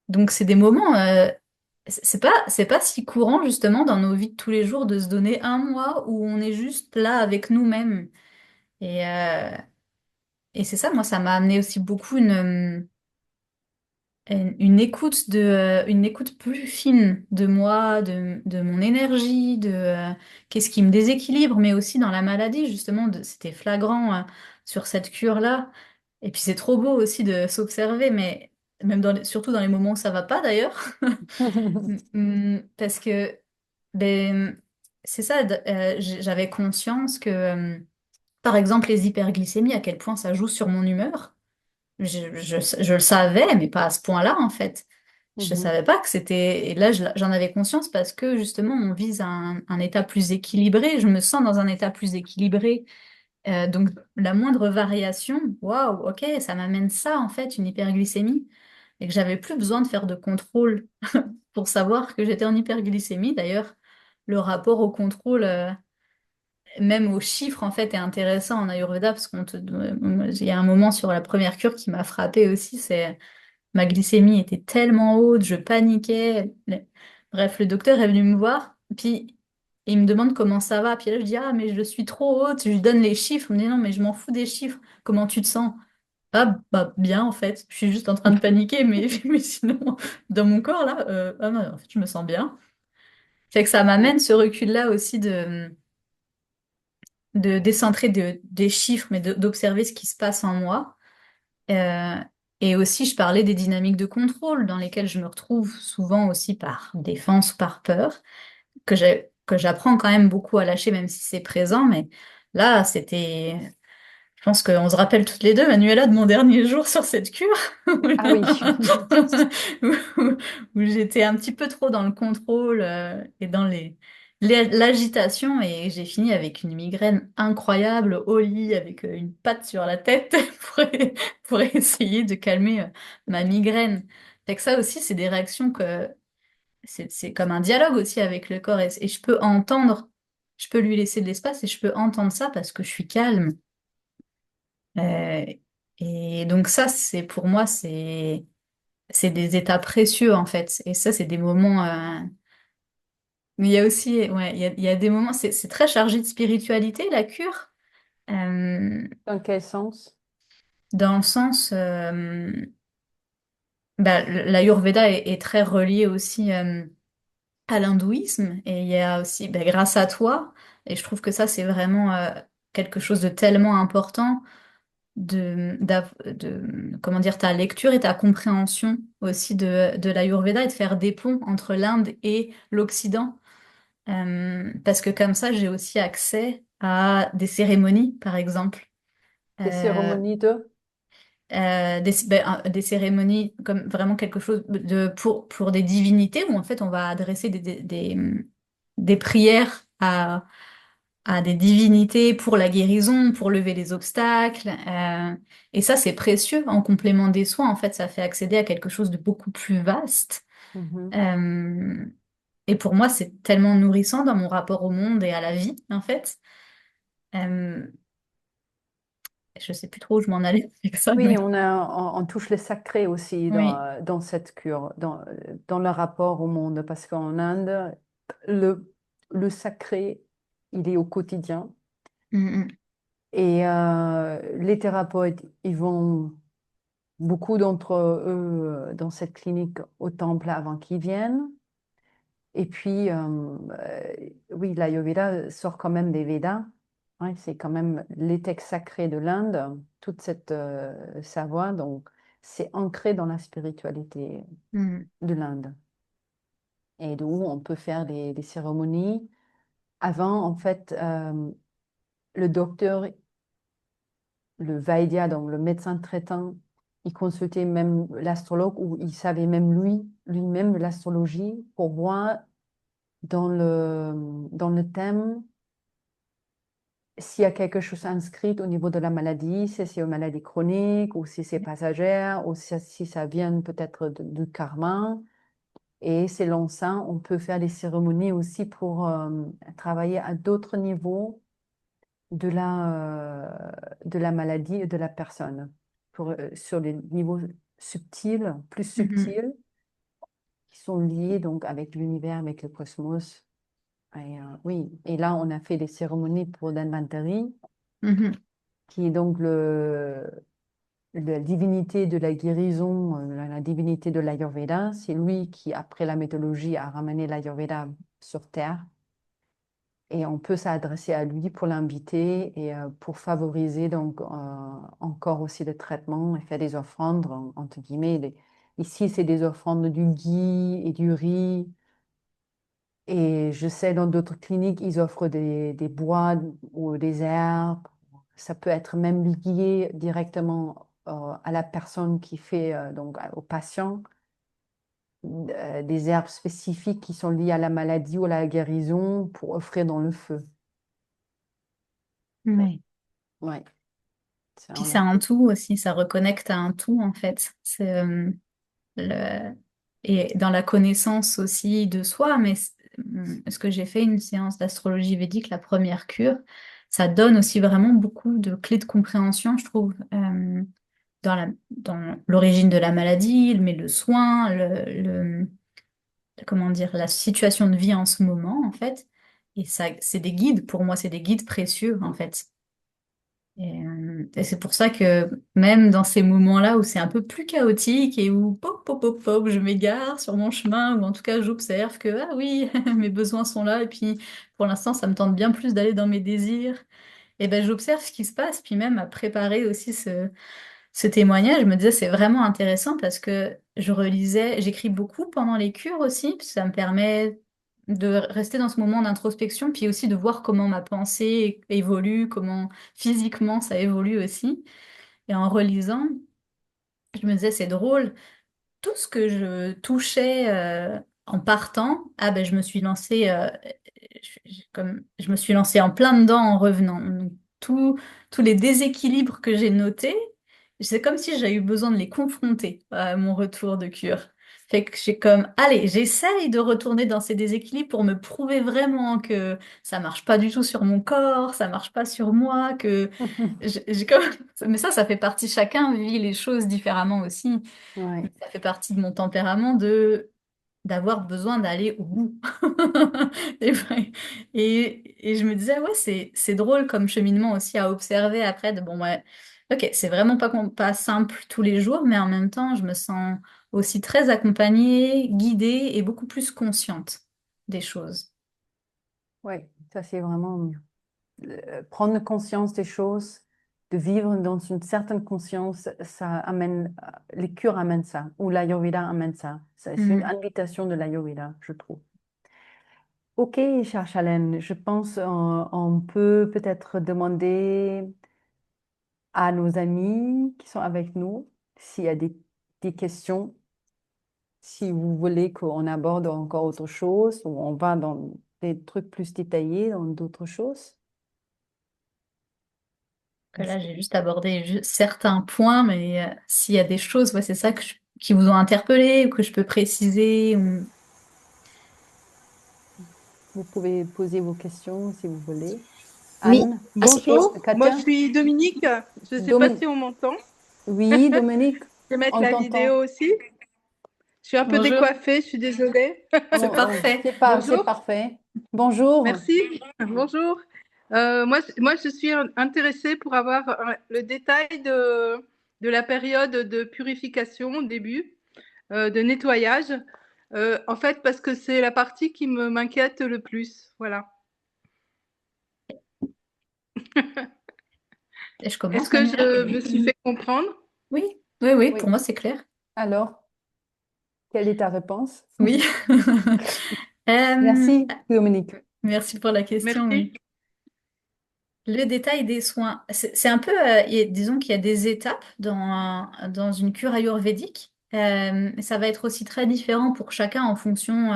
donc, c'est des moments... c'est pas si courant justement dans nos vies de tous les jours de se donner un mois où on est juste là avec nous-mêmes. Et, euh, et c'est ça, moi, ça m'a amené aussi beaucoup une écoute une écoute plus fine de moi, de mon énergie, de qu'est-ce qui me déséquilibre, mais aussi dans la maladie, justement, c'était flagrant sur cette cure-là. Et puis c'est trop beau aussi de s'observer, mais même surtout dans les moments où ça va pas d'ailleurs. Parce que ben, c'est ça, j'avais conscience que, par exemple, les hyperglycémies, à quel point ça joue sur mon humeur. Je le savais, mais pas à ce point-là, en fait. Je ne Mhm. savais pas que c'était... Et là, j'en avais conscience parce que, justement, on vise un état plus équilibré. Je me sens dans un état plus équilibré. Donc, la moindre variation, waouh, ok, ça m'amène ça, en fait, une hyperglycémie. Et que j'avais plus besoin de faire de contrôle pour savoir que j'étais en hyperglycémie. D'ailleurs, le rapport au contrôle, même aux chiffres, en fait, est intéressant en Ayurveda parce il y a un moment sur la première cure qui m'a frappée aussi, c'est ma glycémie était tellement haute, je paniquais. Bref, le docteur est venu me voir, puis il me demande comment ça va. Puis là, je dis, ah, mais je suis trop haute. Je lui donne les chiffres. Il me dit, non, mais je m'en fous des chiffres. Comment tu te sens? Ah, bah, bien, en fait. Je suis juste en train de paniquer, mais, mais sinon, dans mon corps, là, ah non, en fait, je me sens bien. Fait que ça m'amène ce recul-là aussi de décentrer des chiffres, mais d'observer ce qui se passe en moi. Euh, et aussi, je parlais des dynamiques de contrôle dans lesquelles je me retrouve souvent aussi par défense ou par peur, que j'apprends quand même beaucoup à lâcher, même si c'est présent. Mais là, c'était, je pense qu'on se rappelle toutes les deux, Manuela, de mon dernier jour sur cette cure, Ah oui. où j'étais un petit peu trop dans le contrôle et dans l'agitation, et j'ai fini avec une migraine incroyable au lit, avec une patte sur la tête pour essayer de calmer ma migraine. Fait que ça aussi, c'est des réactions que c'est comme un dialogue aussi avec le corps, et je peux entendre, je peux lui laisser de l'espace et je peux entendre ça parce que je suis calme. Euh, et donc ça, c'est pour moi, c'est des états précieux en fait. Et ça, c'est des moments. Mais il y a aussi, ouais, il y a des moments, c'est très chargé de spiritualité, la cure. Euh, Dans quel sens? dans le sens, bah, l'Ayurveda est très relié aussi à l'hindouisme. Et il y a aussi, bah, grâce à toi, et je trouve que ça, c'est vraiment quelque chose de tellement important comment dire, ta lecture et ta compréhension aussi de l'Ayurveda et de faire des ponts entre l'Inde et l'Occident. Parce que comme ça, j'ai aussi accès à des cérémonies, par exemple. Des Euh, cérémonies de? des cérémonies comme vraiment quelque chose pour des divinités où en fait on va adresser des prières à des divinités pour la guérison, pour lever les obstacles. Et ça, c'est précieux en complément des soins. En fait, ça fait accéder à quelque chose de beaucoup plus vaste. Mhm. Euh, et pour moi, c'est tellement nourrissant dans mon rapport au monde et à la vie, en fait. Euh, je sais plus trop où je m'en allais avec ça, Oui, mais on touche le sacré aussi oui. dans cette cure, dans le rapport au monde, parce qu'en Inde, le, le sacré, il est au quotidien. Mm, Et les thérapeutes, ils vont, beaucoup d'entre eux, dans cette clinique au temple avant qu'ils viennent. Et puis, oui, l'Ayurveda sort quand même des Védas. Ouais, c'est quand même les textes sacrés de l'Inde, toute cette savoir. Donc, c'est ancré dans la spiritualité mm, de l'Inde. Et d'où on peut faire des cérémonies. Avant, en fait, le docteur, le Vaidya, donc le médecin traitant, il consultait même l'astrologue ou il savait même lui-même l'astrologie pour voir dans le thème s'il y a quelque chose inscrit au niveau de la maladie, si c'est une maladie chronique ou si c'est passagère ou si ça vient peut-être du karma. Et selon ça, on peut faire des cérémonies aussi pour travailler à d'autres niveaux de la maladie et de la personne, sur les niveaux subtils, plus mm, subtils, qui sont liés donc avec l'univers, avec le cosmos. Et, oui, et là, on a fait des cérémonies pour Danvantari, mm, mm, qui est donc la divinité de la guérison, la divinité de l'Ayurveda. C'est lui qui, après la mythologie, a ramené l'Ayurveda sur Terre. Et on peut s'adresser à lui pour l'inviter et pour favoriser donc encore aussi le traitement et faire des offrandes, entre guillemets. Ici, c'est des offrandes du ghee et du riz. Et je sais, dans d'autres cliniques, ils offrent des bois ou des herbes. Ça peut être même lié directement à la personne qui fait, donc au patient, des herbes spécifiques qui sont liées à la maladie ou à la guérison pour offrir dans le feu. mm. Ouais. Ouais, ça, Puis on c'est a un fait. tout aussi, ça reconnecte à un tout en fait. Le... Et dans la connaissance aussi de soi, mais est-ce que j'ai fait une séance d'astrologie védique, la première cure, ça donne aussi vraiment beaucoup de clés de compréhension, je trouve, dans l'origine de la maladie, mais le soin, comment dire, la situation de vie en ce moment, en fait. Et ça, c'est des guides, pour moi, c'est des guides précieux, en fait. Et c'est pour ça que même dans ces moments-là où c'est un peu plus chaotique et où pop, pop, pop, pop, je m'égare sur mon chemin, ou en tout cas j'observe que, ah oui, mes besoins sont là, et puis pour l'instant ça me tente bien plus d'aller dans mes désirs, et ben j'observe ce qui se passe, puis même à préparer aussi ce témoignage, je me disais c'est vraiment intéressant parce que je relisais, j'écris beaucoup pendant les cures aussi, puis ça me permet de rester dans ce moment d'introspection, puis aussi de voir comment ma pensée évolue, comment physiquement ça évolue aussi. Et en relisant, je me disais c'est drôle, tout ce que je touchais en partant, ah ben je me suis lancée comme je me suis lancée en plein dedans en revenant. Donc, tous les déséquilibres que j'ai notés, c'est comme si j'avais eu besoin de les confronter à mon retour de cure. Fait que j'ai comme, allez, j'essaye de retourner dans ces déséquilibres pour me prouver vraiment que ça marche pas du tout sur mon corps, ça marche pas sur moi, que j'ai comme... Mais ça fait partie, chacun vit les choses différemment aussi. Mais Ouais, ça fait partie de mon tempérament de d'avoir besoin d'aller au bout. Et, et je me disais, ouais, c'est drôle comme cheminement aussi à observer après, de bon, ouais, ok, c'est vraiment pas simple tous les jours, mais en même temps, je me sens aussi très accompagnée, guidée et beaucoup plus consciente des choses. ouais, ça c'est vraiment prendre conscience des choses, de vivre dans une certaine conscience, ça amène, les cures amènent ça, ou l'Ayurveda amène ça. C'est une Mhm. invitation de l'Ayurveda, je trouve. Ok, chère Chalène, je pense on peut peut-être demander à nos amis qui sont avec nous s'il y a des questions, si vous voulez qu'on aborde encore autre chose, ou on va dans des trucs plus détaillés, dans d'autres choses. Que Est-ce là, que j'ai juste abordé certains points, mais s'il y a des choses, ouais, c'est ça qui vous ont interpellé ou que je peux préciser. vous pouvez poser vos questions si vous voulez? Oui, Anne, bonjour. Moi, je Katia, suis Dominique. Je ne sais pas Domin- si on m'entend. oui, Dominique, Je vais mettre on la t'entend. vidéo aussi. Je suis un peu Bonjour, décoiffée, je suis désolée. c'est parfait. C'est Bonjour, parfait. Bonjour. merci. Bonjour. Moi, je suis intéressée pour avoir le détail de la période de purification au début, de nettoyage. En fait, parce que c'est la partie qui m'inquiète le plus. Voilà. Et je Est-ce commence, que Manuela? je me suis fait comprendre? Oui, oui, oui, pour Oui. moi c'est clair. Alors, quelle est ta réponse? Oui. Euh, Merci, Dominique. merci pour la question, oui. Merci. Le détail des soins, c'est un peu, disons qu'il y a des étapes dans une cure ayurvédique. Ça va être aussi très différent pour chacun en fonction.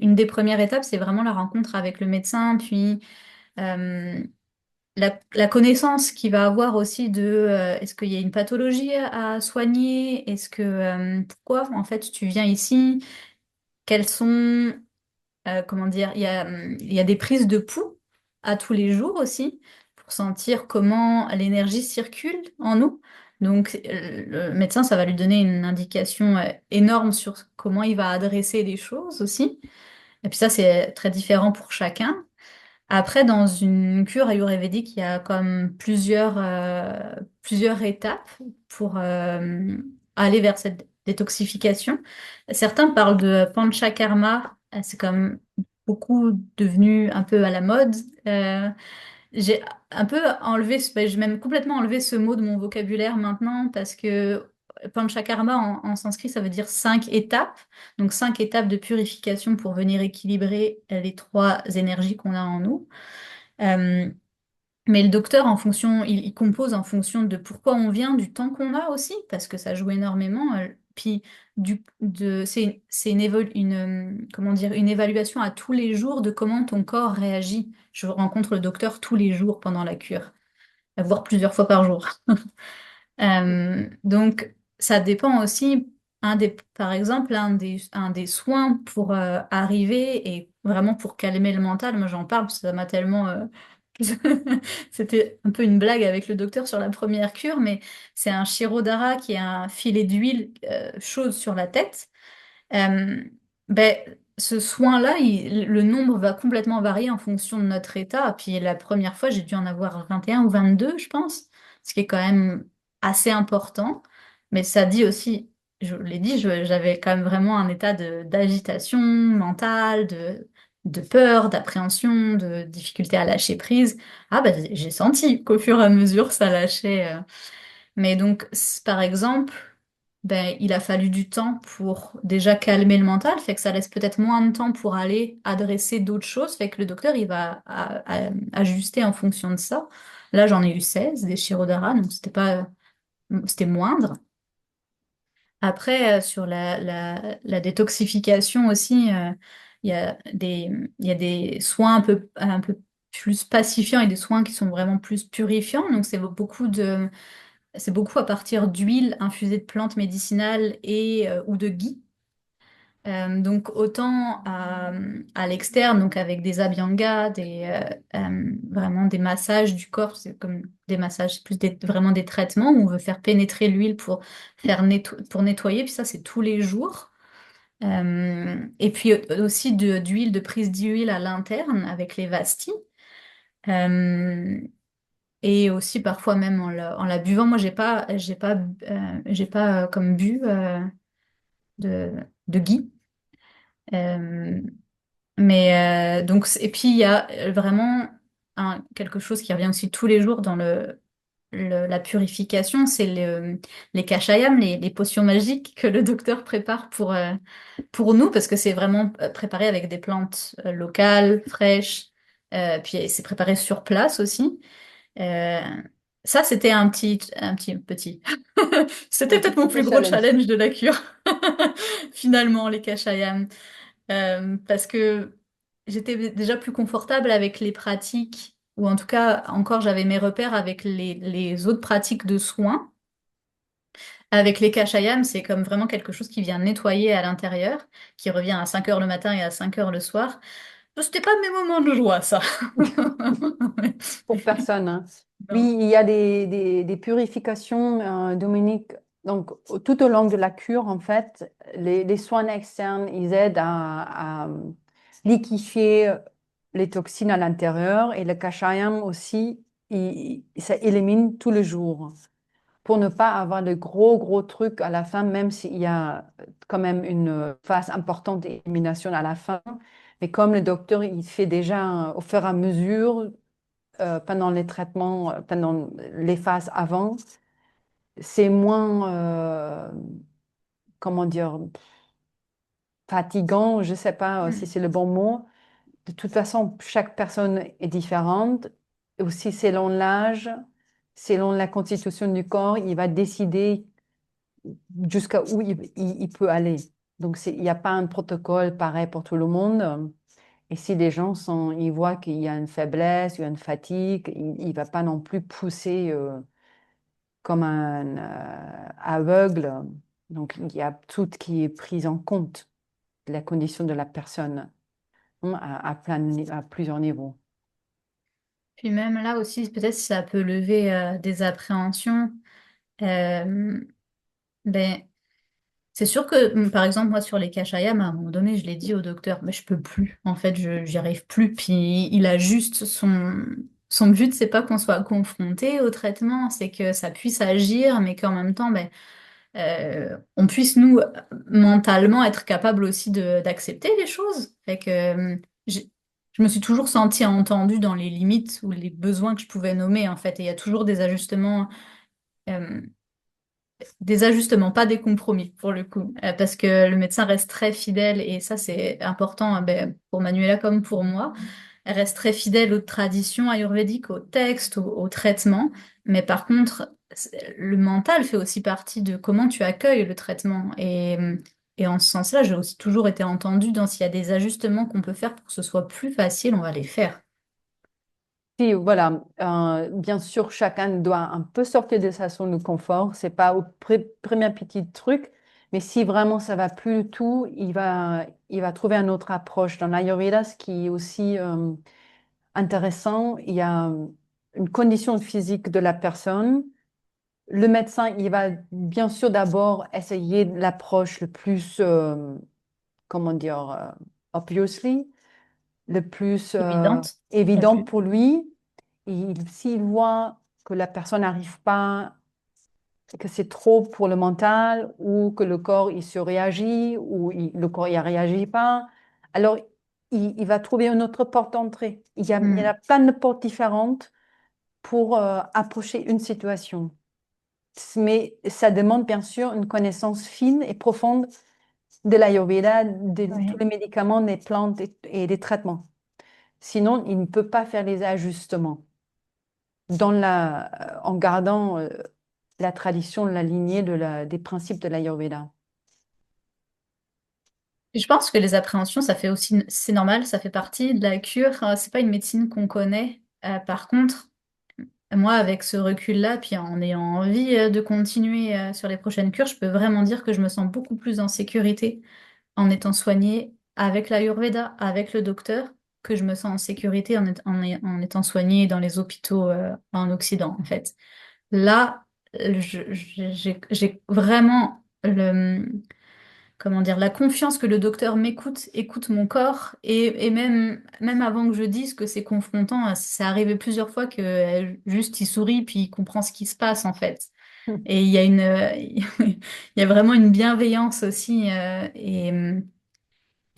Une des premières étapes, c'est vraiment la rencontre avec le médecin, puis euh, la connaissance qu'il va avoir aussi de est-ce qu'il y a une pathologie à soigner, est-ce que pourquoi en fait tu viens ici, quels sont comment dire, il y a des prises de pouls à tous les jours aussi pour sentir comment l'énergie circule en nous. Donc, le médecin, ça va lui donner une indication énorme sur comment il va adresser les choses aussi. Et puis ça, c'est très différent pour chacun. Après, dans une cure ayurvédique, il y a comme plusieurs étapes pour aller vers cette détoxification. Certains parlent de panchakarma, c'est comme beaucoup devenu un peu à la mode. J'ai un peu enlevé, j'ai même complètement enlevé ce mot de mon vocabulaire maintenant parce que panchakarma en sanskrit, ça veut dire 5 étapes. Donc 5 étapes de purification pour venir équilibrer les 3 énergies qu'on a en nous. Euh, mais le docteur, en fonction, il compose en fonction de pourquoi on vient, du temps qu'on a aussi, parce que ça joue énormément. Puis, c'est comment dire, une évaluation à tous les jours de comment ton corps réagit. Je rencontre le docteur tous les jours pendant la cure, voire plusieurs fois par jour. Donc, ça dépend aussi, par exemple, un des soins pour arriver et vraiment pour calmer le mental. Moi, j'en parle parce que ça m'a tellement... C'était un peu une blague avec le docteur sur la première cure, mais c'est un Shirodara qui est un filet d'huile chaude sur la tête. Euh, ben, ce soin-là, le nombre va complètement varier en fonction de notre état. Puis la première fois, j'ai dû en avoir 21 ou 22, je pense, ce qui est quand même assez important. Mais ça dit aussi, je l'ai dit, j'avais quand même vraiment un état d'agitation mentale, de peur, d'appréhension, de difficulté à lâcher prise. Ah ben, j'ai senti qu'au fur et à mesure, ça lâchait. Mais donc, par exemple, ben, il a fallu du temps pour déjà calmer le mental, fait que ça laisse peut-être moins de temps pour aller adresser d'autres choses, fait que le docteur, il va ajuster en fonction de ça. Là, j'en ai eu 16 des Shirodara, donc c'était moindre. Après, sur la détoxification aussi, il y a il y a des soins un peu plus pacifiants et des soins qui sont vraiment plus purifiants. Donc, c'est beaucoup à partir d'huile infusée de plantes médicinales ou de ghee. Donc autant à l'externe, donc avec des abhyangas, vraiment des massages du corps, c'est comme des massages, c'est plus vraiment des traitements où on veut faire pénétrer l'huile pour pour nettoyer, puis ça c'est tous les jours. Et puis aussi d'huile, de prise d'huile à l'interne avec les vastis. Euh, et aussi parfois même en la buvant. Moi j'ai pas comme bu de, de ghee. Euh, donc, et puis il y a vraiment quelque chose qui revient aussi tous les jours dans la purification, c'est les kashayam, les potions magiques que le docteur prépare pour nous, parce que c'est vraiment préparé avec des plantes locales, fraîches, puis c'est préparé sur place aussi. Euh, Ça, c'était petit. C'était Un peut-être mon petit peu plus gros challenge. challenge de la cure, finalement, les kashayam. Parce que j'étais déjà plus confortable avec les pratiques, ou en tout cas, encore j'avais mes repères avec les autres pratiques de soins. Avec les kashayam, c'est comme vraiment quelque chose qui vient nettoyer à l'intérieur, qui revient à 5 heures le matin et à 5 heures le soir. C'était pas mes moments de joie, ça. Pour personne, hein. Non. Oui, il y a des purifications, Dominique. Donc, tout au long de la cure, en fait, les soins externes, ils aident à liquéfier les toxines à l'intérieur et le kashayam aussi, ça élimine tout le jour pour ne pas avoir de gros trucs à la fin, même s'il y a quand même une phase importante d'élimination à la fin. Mais comme le docteur, il fait déjà au fur et à mesure, pendant les traitements, pendant les phases avant, c'est moins, comment dire, fatigant, je ne sais pas si Hmm. c'est le bon mot. De toute façon, chaque personne est différente. Et aussi, selon l'âge, selon la constitution du corps, il va décider jusqu'à où il peut aller. Donc, il n'y a pas un protocole pareil pour tout le monde. Et si les gens ils voient qu'il y a une faiblesse, il y a une fatigue, il ne va pas non plus pousser comme un aveugle. Donc, il y a tout qui est pris en compte, la condition de la personne, hein, à plusieurs niveaux. Puis même là aussi, peut-être ça peut lever des appréhensions. Euh, ben, c'est sûr que, par exemple, moi, sur les kashayam, à un moment donné, je l'ai dit au docteur, mais je peux plus. En fait, j'y arrive plus. Puis il a juste son but, c'est pas qu'on soit confronté au traitement, c'est que ça puisse agir, mais qu'en même temps, ben, on puisse, nous, mentalement, être capable aussi d'accepter les choses. Fait que je me suis toujours sentie entendue dans les limites ou les besoins que je pouvais nommer, en fait. Et il y a toujours euh, des ajustements, pas des compromis pour le coup, parce que le médecin reste très fidèle et ça c'est important ben, pour Manuela comme pour moi. Elle reste très fidèle aux traditions ayurvédiques, aux textes, aux traitements, mais par contre le mental fait aussi partie de comment tu accueilles le traitement et en ce sens-là, j'ai aussi toujours été entendue dans s'il y a des ajustements qu'on peut faire pour que ce soit plus facile, on va les faire. Si, voilà, bien sûr, chacun doit un peu sortir de sa zone de confort. C'est pas au premier petit truc, mais si vraiment ça va plus du tout, il va trouver une autre approche. Dans l'Ayurveda, ce qui est aussi intéressant, il y a une condition physique de la personne. Le médecin, il va bien sûr d'abord essayer l'approche le plus, comment dire, obviously, le plus Évidente, la évident plus. pour lui. S'il voit que la personne n'arrive pas, que c'est trop pour le mental, ou que le corps il se réagit, ou le corps il ne réagit pas, alors il va trouver une autre porte d'entrée. Il y en a Hmm. plein de portes différentes pour approcher une situation. Mais ça demande bien sûr une connaissance fine et profonde de l'Ayurveda, de tous Ouais. les médicaments, des plantes et des traitements. Sinon, il ne peut pas faire les ajustements en gardant la tradition, la lignée des principes de l'Ayurveda. Et je pense que les appréhensions, ça fait aussi, c'est normal, ça fait partie de la cure. C'est pas une médecine qu'on connaît. Par contre, moi, avec ce recul-là, puis en ayant envie de continuer sur les prochaines cures, je peux vraiment dire que je me sens beaucoup plus en sécurité en étant soignée avec l'Ayurveda, avec le docteur, que je me sens en sécurité en étant soignée dans les hôpitaux en Occident, en fait. Là, j'ai vraiment comment dire, la confiance que le docteur m'écoute, écoute mon corps, et même avant que je dise que c'est confrontant, c'est arrivé plusieurs fois que juste il sourit puis il comprend ce qui se passe en fait. Et il y a il y a vraiment une bienveillance aussi,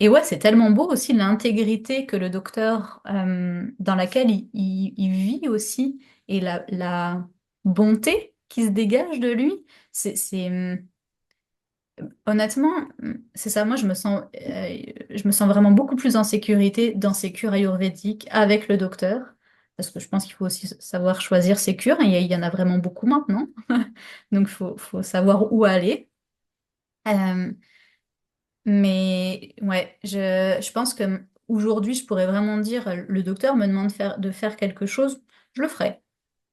et ouais, c'est tellement beau aussi l'intégrité que le docteur, dans laquelle il vit aussi, et la bonté qui se dégage de lui. C'est honnêtement, c'est ça. Moi, je me sens vraiment beaucoup plus en sécurité dans ces cures ayurvédiques avec le docteur, parce que je pense qu'il faut aussi savoir choisir ses cures. Et il y en a vraiment beaucoup maintenant, donc faut savoir où aller. Euh, mais ouais, je pense que aujourd'hui, je pourrais vraiment dire, le docteur me demande de faire quelque chose, je le ferai.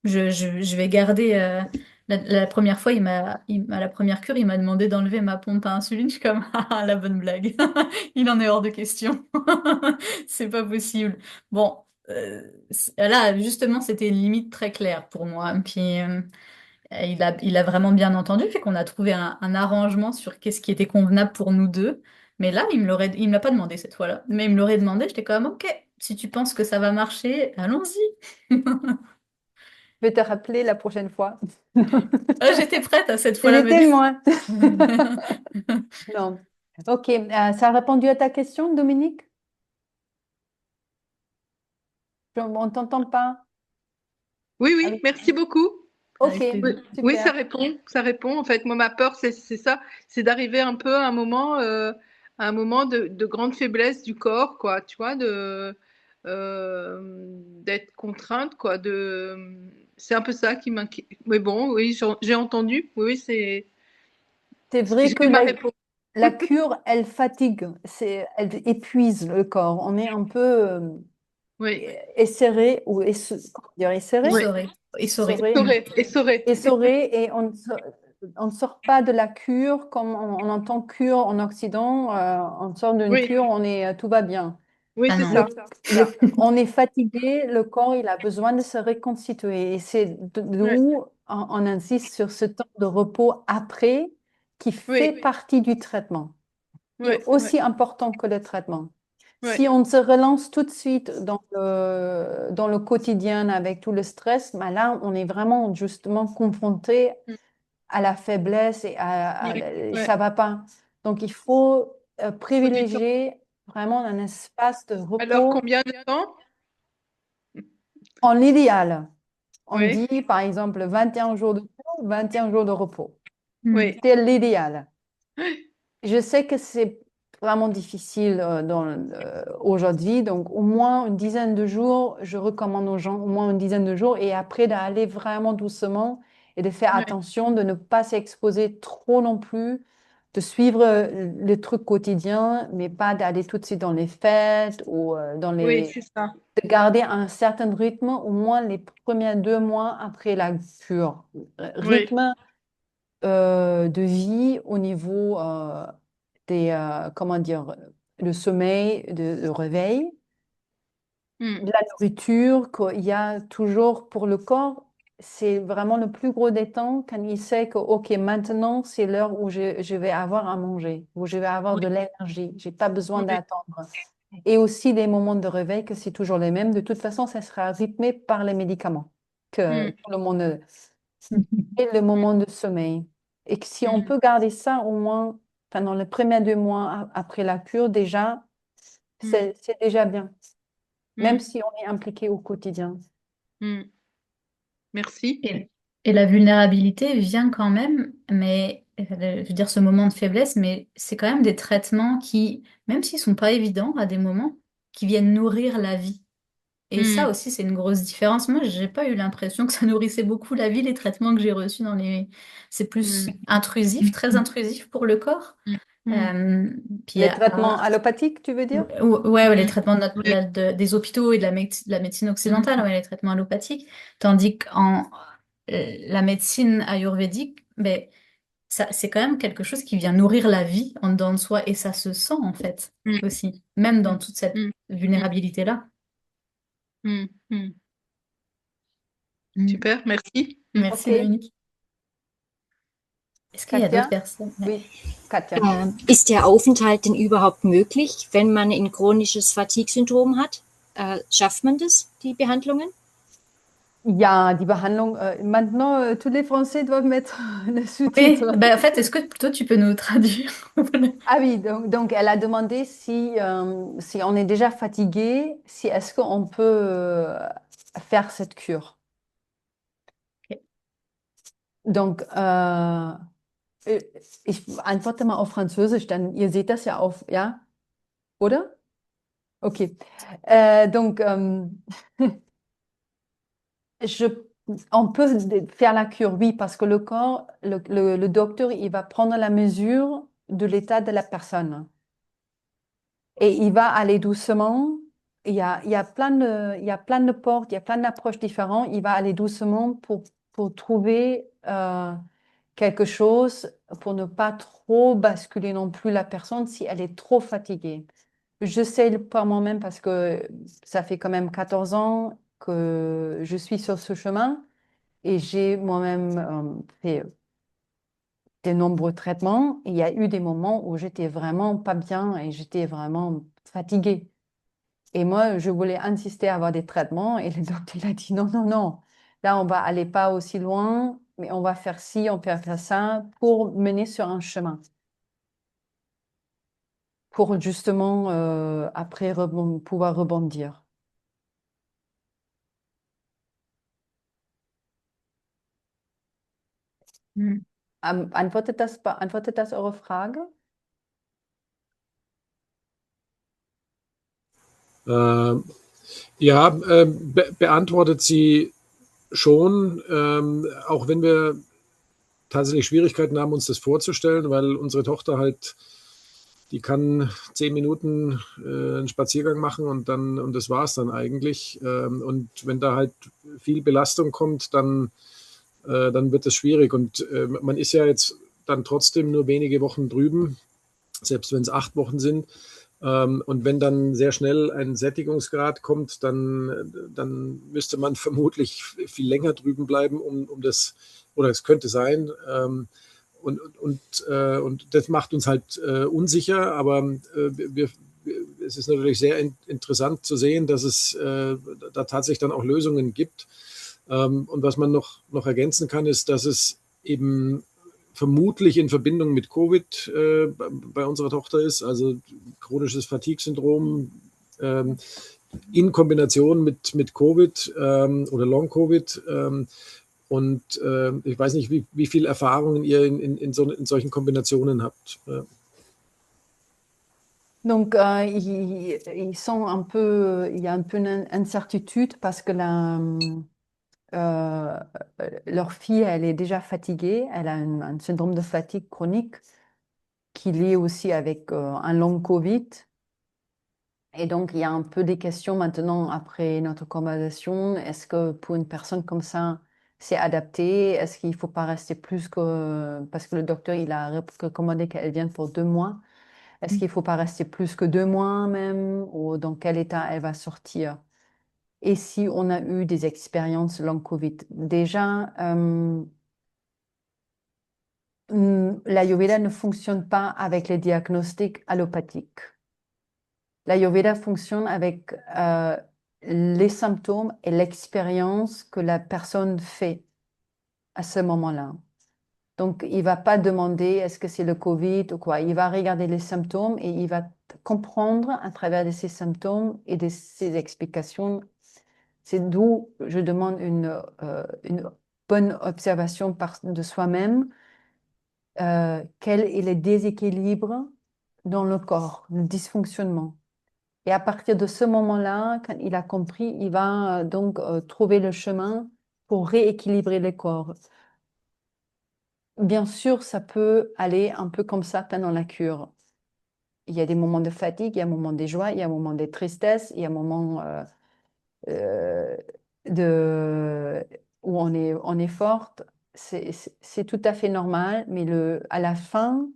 Je vais garder. La première fois, à la première cure, il m'a demandé d'enlever ma pompe à insuline. Je suis comme, ah, la bonne blague. Il en est hors de question. C'est pas possible. Bon, là, justement, c'était une limite très claire pour moi. Puis, il a vraiment bien entendu, fait qu'on a trouvé un arrangement sur qu'est-ce qui était convenable pour nous deux. Mais là, il me l'a pas demandé cette fois-là. Mais il me l'aurait demandé, j'étais comme, ok, si tu penses que ça va marcher, allons-y. Je vais te rappeler la prochaine fois. Ah, j'étais prête à cette Tu fois-là. es témoin. Non. Ok, ça a répondu à ta question, Dominique? On ne t'entend pas. Oui, oui, Allô? merci beaucoup. Ok, Avec Oui, plaisir. oui, super. ça répond. En fait, moi, ma peur, c'est ça, c'est d'arriver un peu à un moment de grande faiblesse du corps, quoi, tu vois, d'être contrainte, quoi, c'est un peu ça qui m'inquiète. Mais bon, oui, j'ai entendu. Oui, oui, C'est vrai que j'ai ma réponse. la cure, elle fatigue, elle épuise le corps. On est un peu Oui, esserré ou comment dire, Et oui. esserré, saurait. Et saurait. essoré, Essoré. essoré, et on ne sort pas de la cure comme on entend cure en Occident. On sort d'une Oui, cure, tout va bien. oui, Ah c'est non. ça. On est fatigué, le corps, il a besoin de se reconstituer. Et c'est Oui, d'où on insiste sur ce temps de repos après qui fait oui, partie du traitement, qui oui, est oui, aussi important que le traitement. oui, Si on se relance tout de suite dans le quotidien avec tout le stress, ben là, on est vraiment justement confronté mm, à la faiblesse oui, oui. ça va pas. Donc, il faut Faut du temps. privilégier vraiment un espace de Alors, repos combien de temps? en l'idéal. On Oui, dit, par exemple, 21 jours de cours, 21 jours de repos. Hmm. oui, C'est l'idéal. Je sais que c'est vraiment difficile aujourd'hui, donc au moins une dizaine de jours, je recommande aux gens au moins une dizaine de jours et après d'aller vraiment doucement et de faire oui, attention de ne pas s'exposer trop non plus, de suivre le truc quotidien, mais pas d'aller tout de suite dans les fêtes ou oui, c'est ça. de garder un certain rythme au moins les premiers 2 mois après la cure. Oui, Rythme de vie au niveau comment dire, le sommeil, le réveil, mm, de la nourriture, qu'il y a toujours pour le corps, c'est vraiment le plus gros des temps quand il sait que, OK, maintenant, c'est l'heure où je vais avoir à manger, où je vais avoir oui, de l'énergie, j'ai pas besoin oui, d'attendre. Et aussi des moments de réveil que c'est toujours les mêmes. De toute façon, ça sera rythmé par les médicaments que mm, tout le monde et le mm, moment de sommeil. Et que si on mm, peut garder ça au moins pendant les premiers 2 mois après la cure, déjà, mm, c'est déjà bien, même mm, si on est impliqué au quotidien. mm. Merci. Et la vulnérabilité vient quand même, mais je veux dire ce moment de faiblesse, mais c'est quand même des traitements qui, même s'ils sont pas évidents à des moments, qui viennent nourrir la vie. Et ça Mm, aussi, c'est une grosse différence. Moi, j'ai pas eu l'impression que ça nourrissait beaucoup la vie, les traitements que j'ai reçus dans les... C'est plus mm, intrusif, très intrusif pour le corps. mm, mm. Euh, puis, Les traitements allopathiques, tu veux dire? ouais, les Mm, traitements oui, des hôpitaux et de la médecine mm, occidentale, ouais, les traitements allopathiques. Tandis qu'en la médecine ayurvédique, ben, ça, c'est quand même quelque chose qui vient nourrir la vie en dedans de soi et ça se sent en fait Mm, aussi, même dans mm, toute cette mm, mm, vulnérabilité-là. mm, mm. Mm. Super, merci. Mm. Merci Ok, Dominique. Est-ce qu'il y a d'autres Katia? personnes? Ouais. Oui, Katja. Ist der Aufenthalt denn überhaupt möglich, wenn man ein chronisches Fatigue-Syndrom hat? Schafft man das, die Behandlungen? Ja, die Behandlung, maintenant, tous les Français doivent mettre le Oui, sous-titre. bah, en fait, est-ce que toi tu peux nous traduire? Ah oui, donc elle a demandé si on est déjà fatigué, si est-ce qu'on peut faire cette cure. Ok. Donc, ich antworte mal auf Französisch, dann ihr seht das ja auf, ja, oder? Okay. Donc, je, on peut faire la cure, oui, parce que le corps, le docteur, il va prendre la mesure de l'état de la personne. Et il va aller doucement. Il y a plein de portes, il y a plein d'approches différentes. Il va aller doucement pour trouver quelque chose, pour ne pas trop basculer non plus la personne si elle est trop fatiguée. Je sais par moi-même parce que ça fait quand même 14 ans que je suis sur ce chemin et j'ai moi-même fait de nombreux traitements. Et il y a eu des moments où j'étais vraiment pas bien et j'étais vraiment fatiguée. Et moi, je voulais insister à avoir des traitements et le docteur il a dit non, non, non. Là, on va aller pas aussi loin, mais on va faire ci, on va faire ça pour mener sur un chemin. Pour justement après pouvoir rebondir. Mm. Beantwortet das eure Frage? Äh, ja, beantwortet sie schon, auch wenn wir tatsächlich Schwierigkeiten haben, uns das vorzustellen, weil unsere Tochter halt, die kann 10 Minuten einen Spaziergang machen und das war es dann eigentlich. Und wenn da halt viel Belastung kommt, dann wird es schwierig. Und man ist ja jetzt dann trotzdem nur wenige Wochen drüben, selbst wenn es 8 Wochen sind. Und wenn dann sehr schnell ein Sättigungsgrad kommt, dann müsste man vermutlich viel länger drüben bleiben, um das, oder es könnte sein. Und das macht uns halt unsicher, aber es ist natürlich sehr interessant zu sehen, dass es da tatsächlich dann auch Lösungen gibt. Und was man noch ergänzen kann, ist, dass es eben vermutlich in Verbindung mit Covid bei unserer Tochter ist, also chronisches Fatigue-Syndrom in Kombination mit Covid oder Long-Covid. Und ich weiß nicht, wie viel Erfahrungen ihr in solchen Kombinationen habt. Donc, ils sont un peu, il y a un peu une incertitude parce que euh, leur fille, elle est déjà fatiguée, elle a un syndrome de fatigue chronique qui est lié aussi avec un long Covid. Et donc, il y a un peu des questions maintenant après notre conversation. Est-ce que pour une personne comme ça, c'est adapté? Est-ce qu'il ne faut pas rester plus que... Parce que le docteur, il a recommandé qu'elle vienne pour 2 mois. Est-ce qu'il ne faut pas rester plus que 2 mois même? Ou dans quel état elle va sortir? Et si on a eu des expériences long Covid? Déjà, l'Ayurveda ne fonctionne pas avec les diagnostics allopathiques. L'Ayurveda fonctionne avec les symptômes et l'expérience que la personne fait à ce moment-là. Donc, il ne va pas demander est-ce que c'est le Covid ou quoi. Il va regarder les symptômes et il va comprendre à travers de ces symptômes et de ces explications. C'est d'où je demande une bonne observation de soi-même. Quel est le déséquilibre dans le corps, le dysfonctionnement. Et à partir de ce moment-là, quand il a compris, il va donc trouver le chemin pour rééquilibrer le corps. Bien sûr, ça peut aller un peu comme ça pendant la cure. Il y a des moments de fatigue, il y a un moment de joie, il y a un moment de tristesse, il y a un moment euh, où on est forte. c'est tout à fait normal, mais à la fin,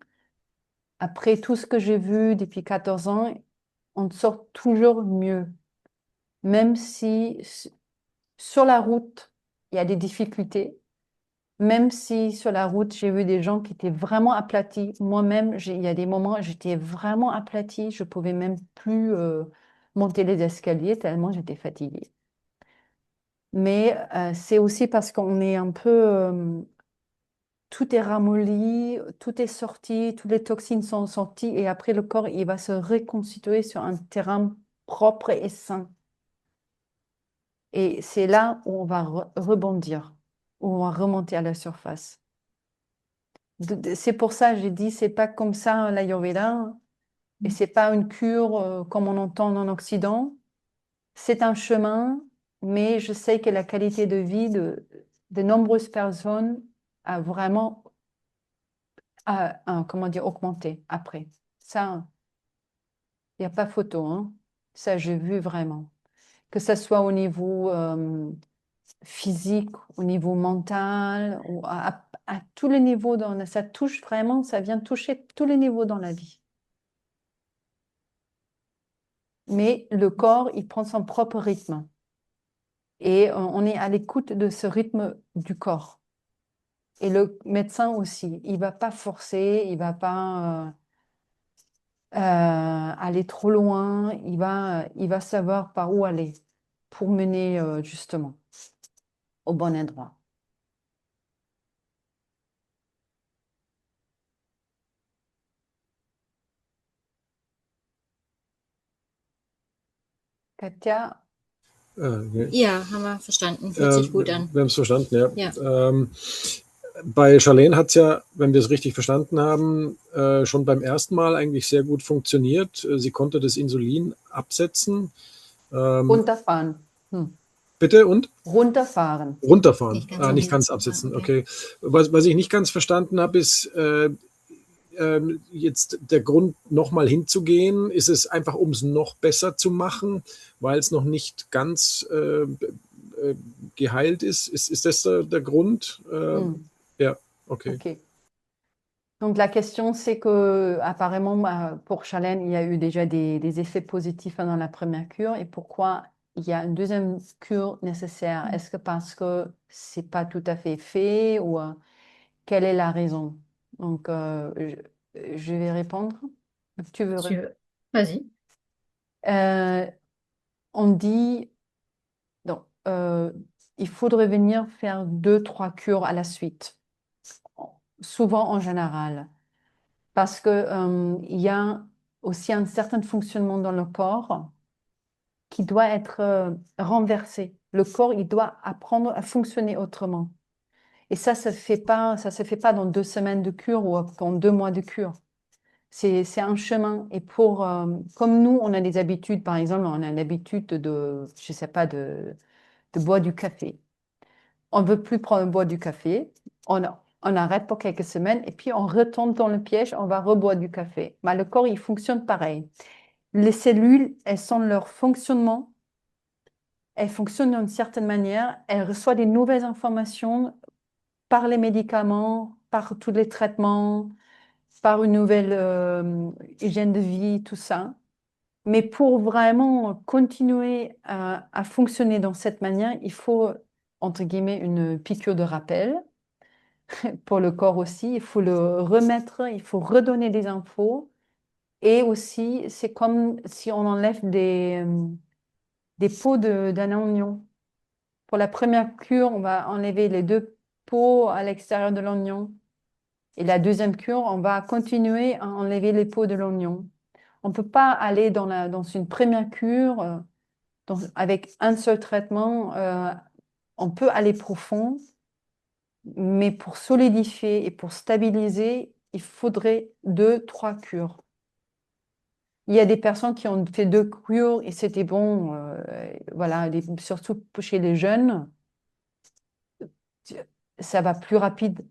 après tout ce que j'ai vu depuis 14 ans, on sort toujours mieux. Même si sur la route, il y a des difficultés, même si sur la route, j'ai vu des gens qui étaient vraiment aplatis. Moi-même, il y a des moments où j'étais vraiment aplatie, je pouvais même plus monter les escaliers tellement j'étais fatiguée. Mais c'est aussi parce qu'on est un peu, tout est ramolli, tout est sorti, toutes les toxines sont sorties et après le corps, il va se reconstituer sur un terrain propre et sain. Et c'est là où on va rebondir, où on va remonter à la surface. C'est pour ça que j'ai dit, c'est pas comme ça l'Ayurveda, et c'est pas une cure comme on entend en Occident. C'est un chemin, mais je sais que la qualité de vie de nombreuses personnes a vraiment comment dire, augmenté après. Ça, il n'y a pas photo, hein. Ça, j'ai vu vraiment. Que ce soit au niveau physique, au niveau mental, ou à tous les niveaux, ça touche vraiment, ça vient toucher tous les niveaux dans la vie. Mais le corps, il prend son propre rythme. Et on est à l'écoute de ce rythme du corps. Et le médecin aussi, il ne va pas forcer, il ne va pas aller trop loin, il va savoir par où aller pour mener justement au bon endroit. Katja, Okay. Ja, haben wir verstanden. Hört sich gut an. Wir haben es verstanden, ja. Ja. Bei Charlene hat es ja, wenn wir es richtig verstanden haben, schon beim ersten Mal eigentlich sehr gut funktioniert. Sie konnte das Insulin absetzen. runterfahren. Bitte und? Runterfahren. Runterfahren. Nicht ganz Nicht ganz absetzen. absetzen, okay. Was ich nicht ganz verstanden habe, ist jetzt der Grund, nochmal hinzugehen. Ist es einfach, um es noch besser zu machen, weil es noch nicht ganz geheilt ist? Ist das der Grund? Ja, okay. Ok. Donc la question, c'est que apparemment pour Charlène, il y a eu déjà des effets positifs dans la première cure. Et pourquoi il y a une deuxième cure nécessaire? Est-ce que parce que c'est pas tout à fait fait ou quelle est la raison? Donc je vais répondre. Tu veux Tu veux. Vas-y. On dit, donc, il faudrait venir faire 2-3 cures à la suite, souvent en général, parce que il y a aussi un certain fonctionnement dans le corps qui doit être renversé. Le corps, il doit apprendre à fonctionner autrement. Et ça se fait pas dans 2 semaines de cure ou en 2 mois de cure. C'est un chemin. Et comme nous, on a des habitudes, par exemple, on a l'habitude je sais pas, de boire du café. On ne veut plus boire du café. On arrête pour quelques semaines et puis on retombe dans le piège, on va reboire du café. Mais le corps, il fonctionne pareil. Les cellules, elles sont leur fonctionnement. Elles fonctionnent d'une certaine manière. Elles reçoivent des nouvelles informations par les médicaments, par tous les traitements, par une nouvelle hygiène de vie, tout ça. Mais pour vraiment continuer à fonctionner dans cette manière, il faut, entre guillemets, une piqûre de rappel pour le corps aussi. Il faut le remettre, il faut redonner des infos. Et aussi, c'est comme si on enlève des peaux d'un oignon. Pour la première cure, on va enlever les 2 peaux à l'extérieur de l'oignon. Et la deuxième cure, on va continuer à enlever les peaux de l'oignon. On ne peut pas aller dans une première cure avec un seul traitement. On peut aller profond, mais pour solidifier et pour stabiliser, il faudrait 2-3 cures. Il y a des personnes qui ont fait 2 cures et c'était bon, voilà, surtout chez les jeunes, ça va plus rapide.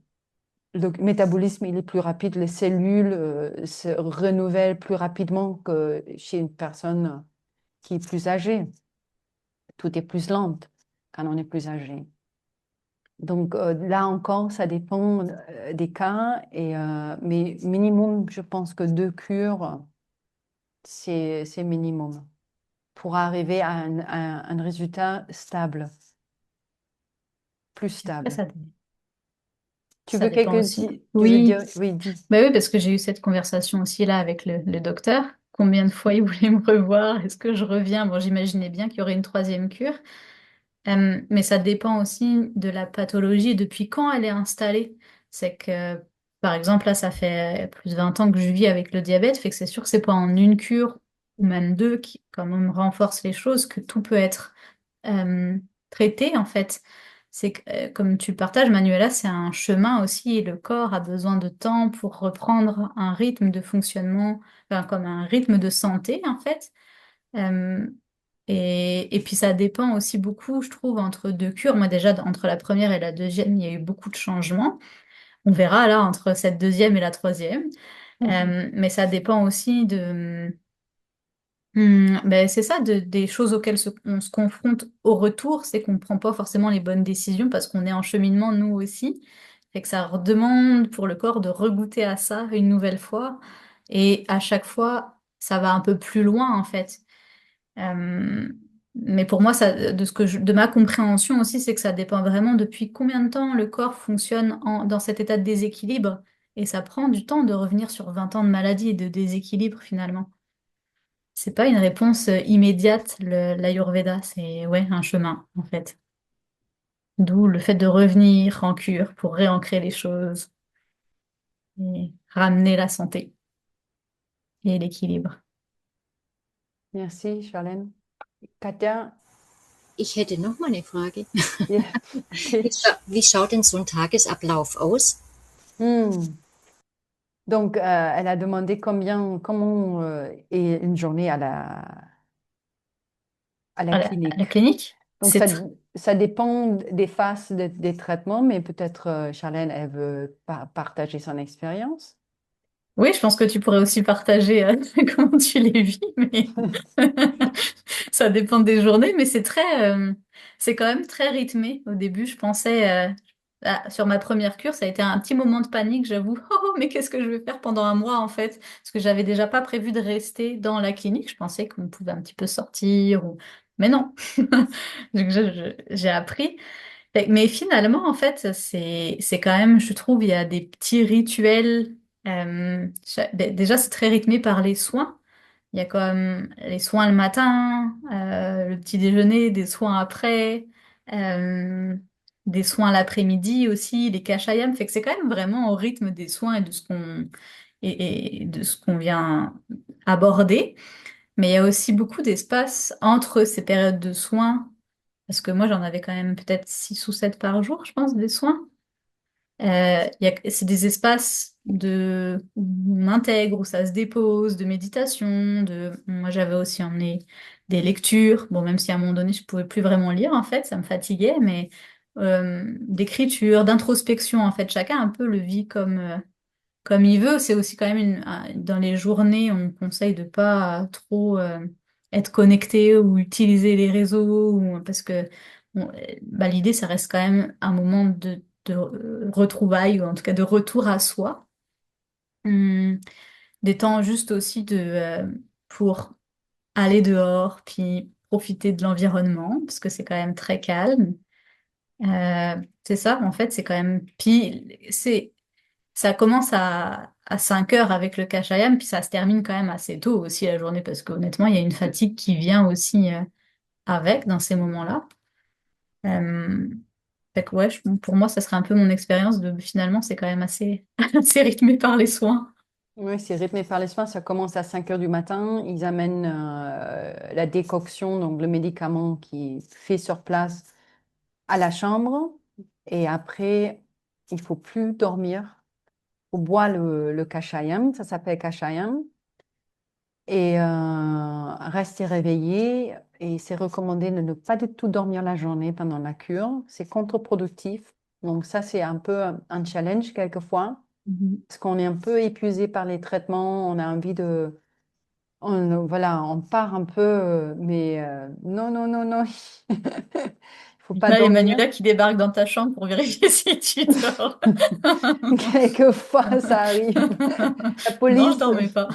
Le métabolisme, il est plus rapide, les cellules se renouvellent plus rapidement que chez une personne qui est plus âgée. Tout est plus lent quand on est plus âgé. Donc là encore, ça dépend des cas, mais minimum, je pense que 2 cures, c'est minimum pour arriver à un résultat stable, plus Après, stable. Tu ça veux dépend quelque aussi. tu veux Oui. dire, oui, dis. Bah oui, parce que j'ai eu cette conversation aussi là avec le docteur. Combien de fois il voulait me revoir? Est-ce que je reviens? Bon, j'imaginais bien qu'il y aurait une troisième cure. Mais ça dépend aussi de la pathologie et depuis quand elle est installée. C'est que, par exemple, là, ça fait plus de 20 ans que je vis avec le diabète, fait que c'est sûr que c'est pas en une cure ou même deux qui quand même renforce les choses que tout peut être euh, traité en fait. C'est que, comme tu le partages, Manuela, c'est un chemin aussi et le corps a besoin de temps pour reprendre un rythme de fonctionnement, enfin, comme un rythme de santé en fait. Euh, et puis ça dépend aussi beaucoup, je trouve, entre deux cures. Moi déjà, entre la première et la deuxième, il y a eu beaucoup de changements. On verra là entre cette deuxième et la troisième. Mais ça dépend aussi de... ben, c'est ça, des choses auxquelles on se confronte au retour, c'est qu'on ne prend pas forcément les bonnes décisions parce qu'on est en cheminement nous aussi. Fait que ça demande pour le corps de regoûter à ça une nouvelle fois. Et à chaque fois, ça va un peu plus loin en fait. Euh, mais pour moi, ça, de ma compréhension aussi, c'est que ça dépend vraiment depuis combien de temps le corps fonctionne dans cet état de déséquilibre. Et ça prend du temps de revenir sur 20 ans de maladie et de déséquilibre finalement. C'est pas une réponse immédiate, l'Ayurveda, c'est ouais, un chemin en fait. D'où le fait de revenir en cure pour réancrer les choses et ramener la santé et l'équilibre. Merci, Charlène. Katja, Ich hätte noch mal eine Frage. ja, okay. Wie schaut denn so ein Tagesablauf aus? Hmm. Donc, elle a demandé comment est une journée à la À la clinique. clinique, Donc, ça dépend des phases des traitements, mais peut-être Charlène, elle veut partager son expérience. Oui, je pense que tu pourrais aussi partager comment tu les vis, mais ça dépend des journées, mais c'est quand même très rythmé. Au début, je pensais, sur ma première cure, ça a été un petit moment de panique, j'avoue. Oh, mais qu'est-ce que je vais faire pendant un mois en fait? Parce que j'avais déjà pas prévu de rester dans la clinique. Je pensais qu'on pouvait un petit peu sortir, mais non. Donc j'ai appris. Mais finalement, en fait, c'est quand même, je trouve, il y a des petits rituels. Déjà, c'est très rythmé par les soins. Il y a comme les soins le matin, le petit déjeuner, des soins après, euh, des soins l'après-midi aussi, les kashayam. Fait que c'est quand même vraiment au rythme des soins et et de ce qu'on vient aborder. Mais il y a aussi beaucoup d'espace entre ces périodes de soins parce que moi, j'en avais quand même peut-être 6 ou 7 par jour, je pense, des soins. C'est des espaces où on intègre, où ça se dépose, de méditation. Moi, j'avais aussi emmené des lectures. Bon, même si à un moment donné, je pouvais plus vraiment lire, en fait, ça me fatiguait, mais d'écriture, d'introspection, en fait, chacun un peu le vit comme il veut. C'est aussi quand même dans les journées, on conseille de pas trop être connecté ou utiliser les réseaux parce que bah, l'idée, ça reste quand même un moment de retrouvailles ou en tout cas de retour à soi. Hum, des temps juste aussi pour aller dehors puis profiter de l'environnement parce que c'est quand même très calme. C'est ça, en fait, c'est quand même. Puis ça commence à 5 heures avec le Kashayam, puis ça se termine quand même assez tôt aussi la journée, parce qu'honnêtement, il y a une fatigue qui vient aussi avec dans ces moments-là. Euh, Fait que ouais, pour moi, ça serait un peu mon expérience de finalement, c'est quand même assez, assez rythmé par les soins. Oui, c'est rythmé par les soins. Ça commence à 5 heures du matin. Ils amènent la décoction, donc le médicament qui est fait sur place, à la chambre. Et après, il faut plus dormir. On boit le kashayam, ça s'appelle kashayam. Et rester réveillé. Et c'est recommandé de ne pas du tout dormir la journée pendant la cure. C'est contre-productif. Donc ça, c'est un peu un challenge quelquefois. Mhm. Parce qu'on est un peu épuisé par les traitements. On a envie voilà, on part un peu. Mais non, non, non, non. Il faut pas Là, dormir. Emmanuela qui débarque dans ta chambre pour vérifier si tu dors. Quelquefois, ça arrive. La Non, police. je dormais pas.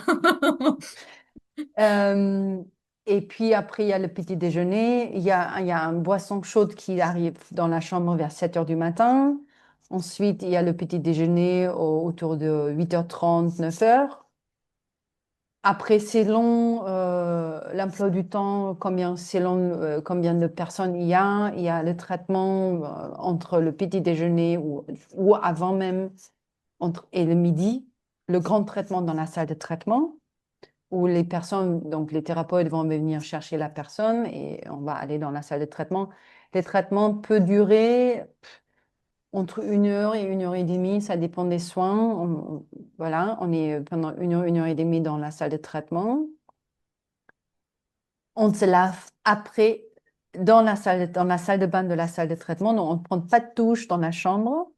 Euh, et puis après, il y a le petit déjeuner. Il y a une boisson chaude qui arrive dans la chambre vers 7 heures du matin. Ensuite, il y a le petit déjeuner autour de 8h30, 9 heures. Après, selon l'emploi du temps, selon combien de personnes il y a le traitement entre le petit déjeuner ou avant même et le midi, le grand traitement dans la salle de traitement où les personnes, donc les thérapeutes vont venir chercher la personne et on va aller dans la salle de traitement. Les traitements peuvent durer entre 1 heure et 1 heure et demie, ça dépend des soins. Voilà, on est pendant 1 heure, 1 heure et demie dans la salle de traitement. On se lave après dans la salle de bain de la salle de traitement. Donc, on ne prend pas de douche dans la chambre.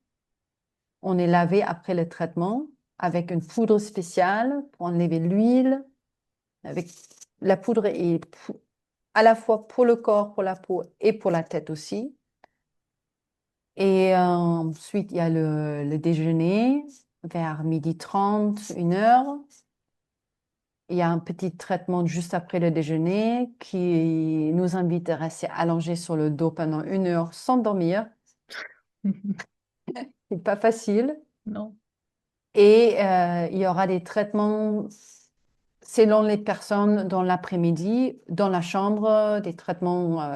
On est lavé après le traitement avec une poudre spéciale pour enlever l'huile. Avec la poudre est à la fois pour le corps, pour la peau et pour la tête aussi. Et ensuite, il y a le déjeuner vers 12h30, 1 heure. Il y a un petit traitement juste après le déjeuner qui nous invite à rester allongés sur le dos pendant 1 heure sans dormir. C'est pas facile. Non. Et il y aura des traitements selon les personnes dans l'après-midi, dans la chambre, des traitements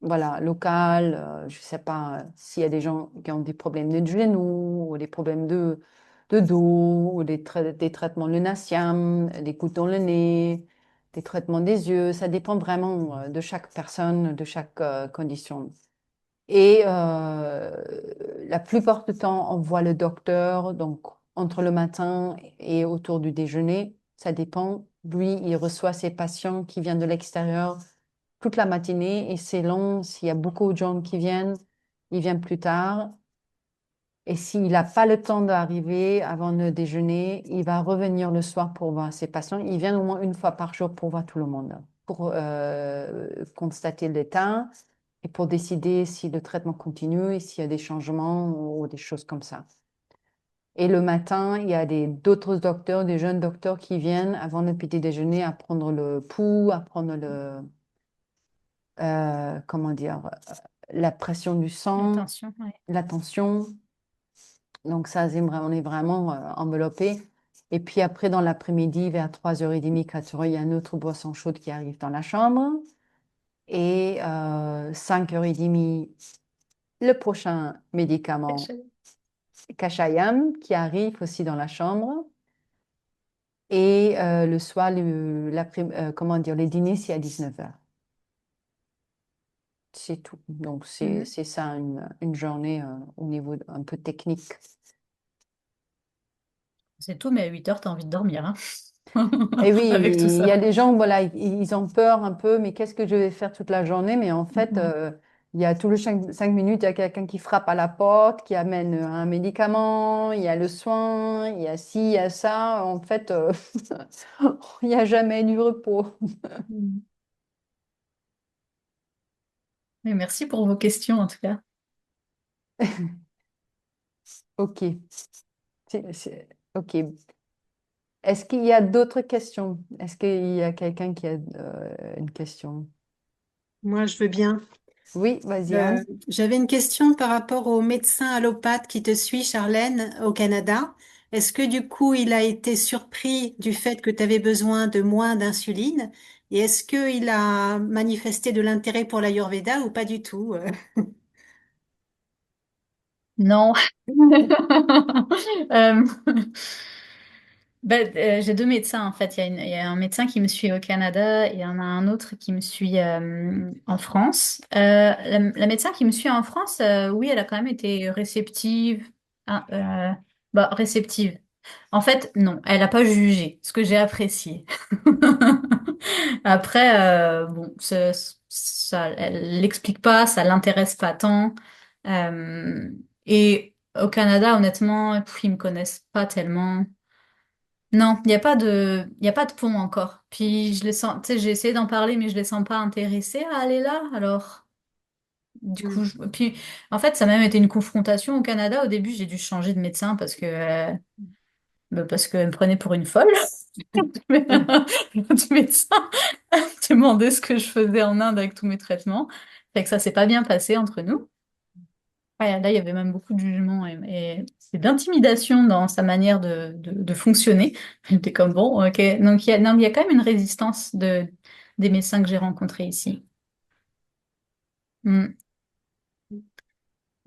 voilà, locaux. Je ne sais pas s'il y a des gens qui ont des problèmes de genoux ou des problèmes de dos ou des traitements lunatium, des gouttes dans le nez, des traitements des yeux. Ça dépend vraiment de chaque personne, de chaque condition. Et la plupart du temps, on voit le docteur, donc entre le matin et autour du déjeuner, ça dépend. Lui, il reçoit ses patients qui viennent de l'extérieur toute la matinée et c'est long. S'il y a beaucoup de gens qui viennent, il vient plus tard. Et s'il n'a pas le temps d'arriver avant le déjeuner, il va revenir le soir pour voir ses patients. Il vient au moins 1 fois par jour pour voir tout le monde, pour constater l'état et pour décider si le traitement continue et s'il y a des changements ou des choses comme ça. Et le matin, il y a d'autres docteurs, des jeunes docteurs qui viennent avant le petit déjeuner à prendre le pouls, à prendre comment dire, la pression du sang, Attention, ouais. la tension. Donc ça, on est vraiment enveloppé. Et puis après, dans l'après-midi, vers 3h30, 4h, il y a une autre boisson chaude qui arrive dans la chambre. Et 5h30, le prochain médicament, Kashayam, qui arrive aussi dans la chambre. Et le soir, comment dire, le dîner, c'est à 19h. C'est tout. Donc, c'est ça une journée au niveau un peu technique. C'est tout, mais à 8 heures, tu as envie de dormir, hein. Et oui, Avec tout il y ça. a des gens, voilà, ils ont peur un peu, mais qu'est-ce que je vais faire toute la journée? Mais en fait, il y a tous les 5 minutes, il y a quelqu'un qui frappe à la porte, qui amène un médicament, il y a le soin, il y a ci, il y a ça. En fait, il n'y a jamais du repos. Mais merci pour vos questions, en tout cas. Ok. Ok. Est-ce qu'il y a d'autres questions? Est-ce qu'il y a quelqu'un qui a une question? Moi, je veux bien. Oui, vas-y, Anne. J'avais une question par rapport au médecin allopathe qui te suit, Charlène, au Canada. Est-ce que du coup, il a été surpris du fait que tu avais besoin de moins d'insuline? Et est-ce qu'il a manifesté de l'intérêt pour l'Ayurveda ou pas du tout? Non. Euh, j'ai deux médecins en fait. Il y a un médecin qui me suit au Canada et il y en a un autre qui me suit en France. La médecin qui me suit en France, oui, elle a quand même été réceptive. Ah, réceptive. En fait, non, elle n'a pas jugé, ce que j'ai apprécié. Après, bon, ça, elle l'explique pas, ça l'intéresse pas tant. Euh, et au Canada, honnêtement, ils me connaissent pas tellement. Non, il y a pas de pont encore. Puis je les sens, tu sais, j'ai essayé d'en parler, mais je les sens pas intéressés à aller là. Alors, Du coup, puis en fait, ça a même été une confrontation au Canada. Au début, j'ai dû changer de médecin parce qu'elle me prenait pour une folle. Mais l'autre médecin me demandait ce que je faisais en Inde avec tous mes traitements. Fait que ça s'est pas bien passé entre nous. Ouais, là, il y avait même beaucoup de jugement et d'intimidation dans sa manière de fonctionner. J'étais comme bon, ok. Donc non, il y a quand même une résistance des médecins que j'ai rencontrés ici. Hmm.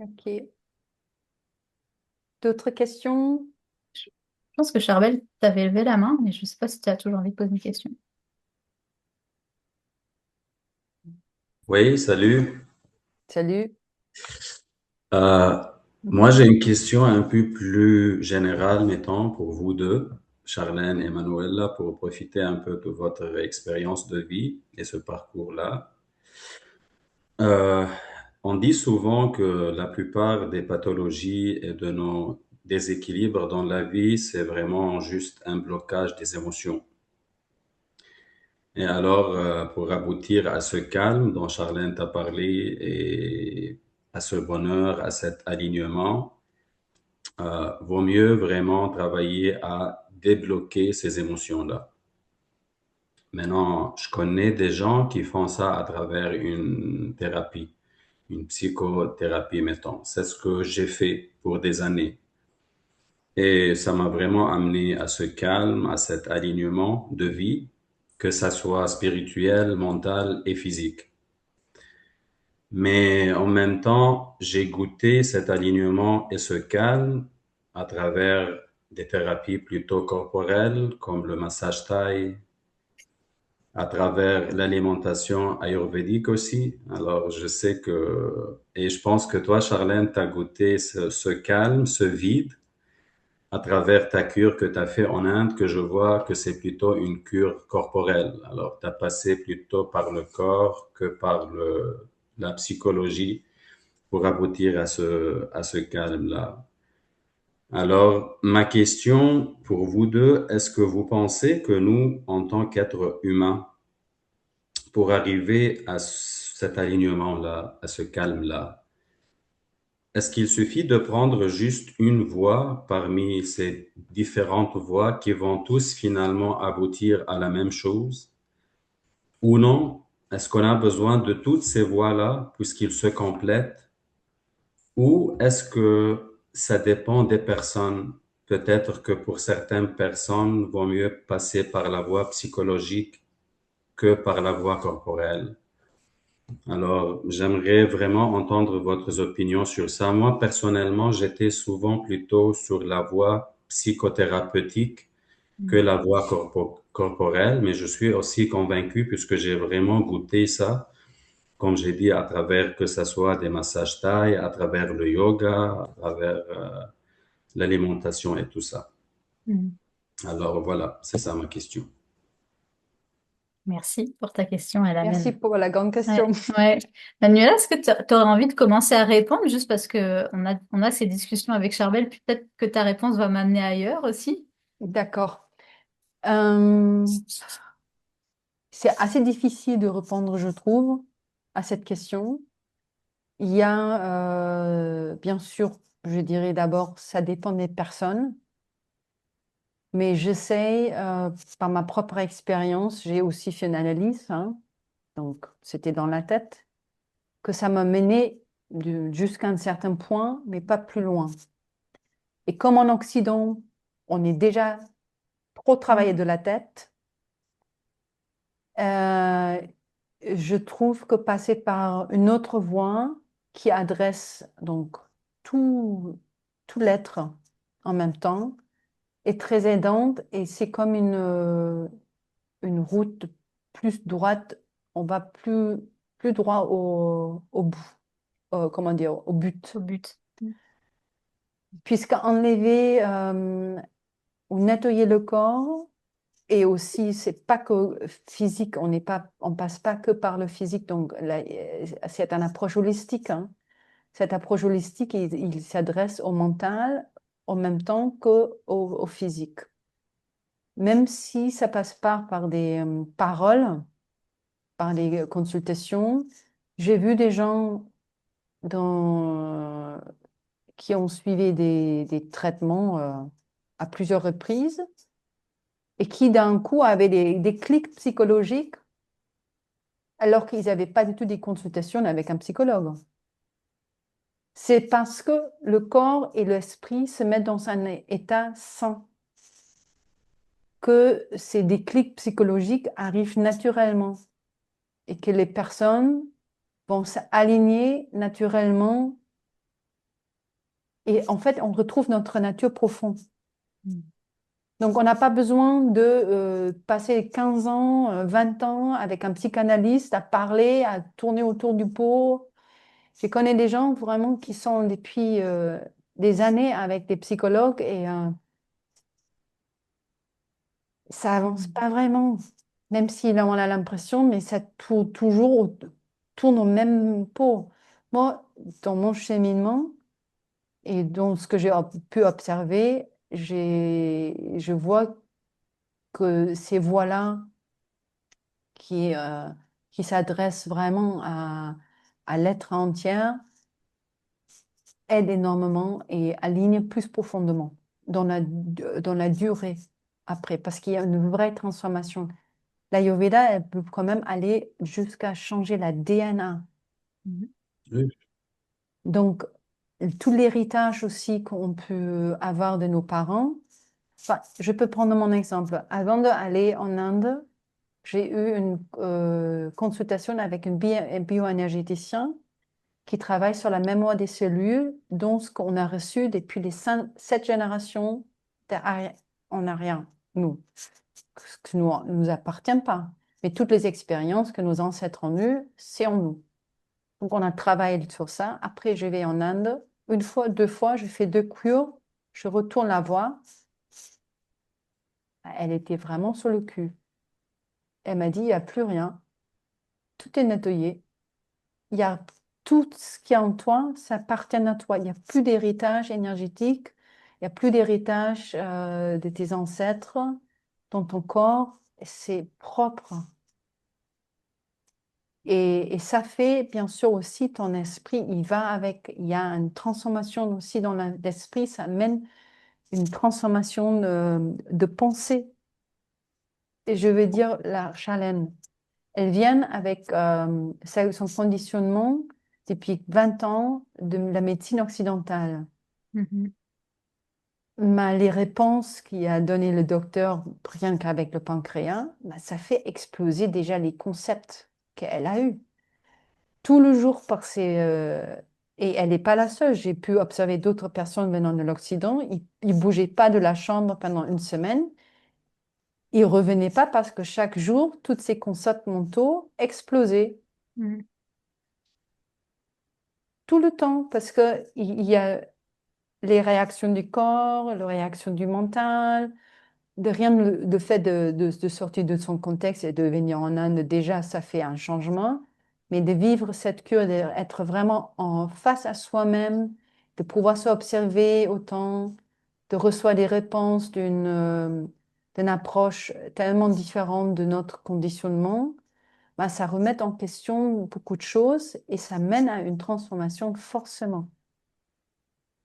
Ok. D'autres questions? Je pense que Charbel, t'avais levé la main, mais je sais pas si tu as toujours envie de poser une question. Oui, salut. Salut. Euh, Moi, j'ai une question un peu plus générale, mettons, pour vous deux, Charlène et Manuela, pour profiter un peu de votre expérience de vie et ce parcours-là. Euh, on dit souvent que la plupart des pathologies et de nos déséquilibres dans la vie, c'est vraiment juste un blocage des émotions. Et alors, pour aboutir à ce calme dont Charlène t'a parlé et à ce bonheur, à cet alignement, vaut mieux vraiment travailler à débloquer ces émotions-là. Maintenant, je connais des gens qui font ça à travers une thérapie, une psychothérapie, mettons. C'est ce que j'ai fait pour des années. Et ça m'a vraiment amené à ce calme, à cet alignement de vie, que ça soit spirituel, mental et physique. Mais en même temps, j'ai goûté cet alignement et ce calme à travers des thérapies plutôt corporelles, comme le massage thaï, à travers l'alimentation ayurvédique aussi. Alors, je sais et je pense que toi, Charlène, tu as goûté ce calme, ce vide, à travers ta cure que tu as fait en Inde, que je vois que c'est plutôt une cure corporelle. Alors, tu as passé plutôt par le corps que par la psychologie pour aboutir à ce calme-là. Alors, ma question pour vous deux, est-ce que vous pensez que nous, en tant qu'êtres humains, pour arriver à cet alignement-là, à ce calme-là, est-ce qu'il suffit de prendre juste une voie parmi ces différentes voies qui vont tous finalement aboutir à la même chose? Ou non? Est-ce qu'on a besoin de toutes ces voies-là puisqu'ils se complètent? Ou est-ce que ça dépend des personnes? Peut-être que pour certaines personnes, il vaut mieux passer par la voie psychologique que par la voie corporelle. Alors, j'aimerais vraiment entendre votre opinion sur ça. Moi, personnellement, j'étais souvent plutôt sur la voie psychothérapeutique que la voie corporelle, mais je suis aussi convaincu puisque j'ai vraiment goûté ça, comme j'ai dit, à travers que ce soit des massages thaï, à travers le yoga, à travers l'alimentation et tout ça. Hmm. Alors voilà, c'est ça ma question. Merci pour ta question, elle Merci amène. pour la grande question. Ouais. Manuela, est-ce que tu aurais envie de commencer à répondre juste parce que on a ces discussions avec Charbel, puis peut-être que ta réponse va m'amener ailleurs aussi? D'accord. Euh, c'est assez difficile de répondre, je trouve, à cette question. Il y a, bien sûr, je dirais d'abord, ça dépend des personnes, mais j'essaie, par ma propre expérience, j'ai aussi fait une analyse, hein, donc c'était dans la tête, que ça m'a mené jusqu'à un certain point, mais pas plus loin. Et comme en Occident, on est déjà trop travaillé de la tête, euh, je trouve que passer par une autre voie qui adresse donc tout, tout l'être en même temps est très aidante et c'est comme une route plus droite. On va plus droit au bout, comment dire, au but. Au but. Puisqu'enlever ou nettoyer le corps, et aussi, c'est pas que physique, on passe pas que par le physique, donc c'est une approche holistique, hein. Cette approche holistique, il s'adresse au mental en même temps au physique. Même si ça passe pas par des paroles, par les consultations, j'ai vu des gens qui ont suivi des traitements à plusieurs reprises et qui d'un coup avaient des clics psychologiques alors qu'ils n'avaient pas du tout des consultations avec un psychologue. C'est parce que le corps et l'esprit se mettent dans un état sain que ces déclics psychologiques arrivent naturellement et que les personnes vont s'aligner naturellement. Et en fait, on retrouve notre nature profonde. Donc, on n'a pas besoin de passer 15 ans, 20 ans avec un psychanalyste à parler, à tourner autour du pot. Je connais des gens vraiment qui sont depuis des années avec des psychologues et ça avance pas vraiment. Même si là, on a l'impression, mais ça tourne au même pot. Moi, dans mon cheminement et dans ce que j'ai pu observer, je vois que ces voies-là qui s'adressent vraiment à l'être entier aident énormément et alignent plus profondément dans la durée après, parce qu'il y a une vraie transformation. L'Ayurveda, elle peut quand même aller jusqu'à changer la DNA. Oui. Donc, tout l'héritage aussi qu'on peut avoir de nos parents. Enfin, je peux prendre mon exemple. Avant d'aller en Inde, j'ai eu une consultation avec un bioénergéticien qui travaille sur la mémoire des cellules, dont ce qu'on a reçu depuis les 7 générations en arrière, nous. Ce qui ne nous appartient pas. Mais toutes les expériences que nos ancêtres ont eues, c'est en nous. Donc, on a travaillé sur ça. Après, je vais en Inde. Une fois, 2 fois, je fais 2 cures. Je retourne la voir. Elle était vraiment sur le cul. Elle m'a dit, il n'y a plus rien. Tout est nettoyé. Il y a tout ce qui est en toi, ça appartient à toi. Il n'y a plus d'héritage énergétique. Il n'y a plus d'héritage de tes ancêtres dans ton corps. C'est propre. Et ça fait, bien sûr, aussi ton esprit, il y a une transformation aussi dans l'esprit, ça amène une transformation de pensée. Et je veux dire, la Chalène, elles viennent avec son conditionnement depuis 20 ans de la médecine occidentale. Mais les réponses qu'il a donné le docteur, rien qu'avec le pancréas, bah, ça fait exploser déjà les concepts qu'elle a eus. Tout le jour et elle n'est pas la seule. J'ai pu observer d'autres personnes venant de l'Occident. Ils ne bougeaient pas de la chambre pendant une semaine. Ils ne revenaient pas parce que chaque jour, tous ces concepts mentaux explosaient. Tout le temps, parce qu'il y a les réactions du corps, les réactions du mental. Le fait de sortir de son contexte et de venir en Inde, déjà, ça fait un changement. Mais de vivre cette cure, d'être vraiment en face à soi-même, de pouvoir s'observer autant, de recevoir des réponses d'une approche tellement différente de notre conditionnement, bah, ça remet en question beaucoup de choses et ça mène à une transformation forcément.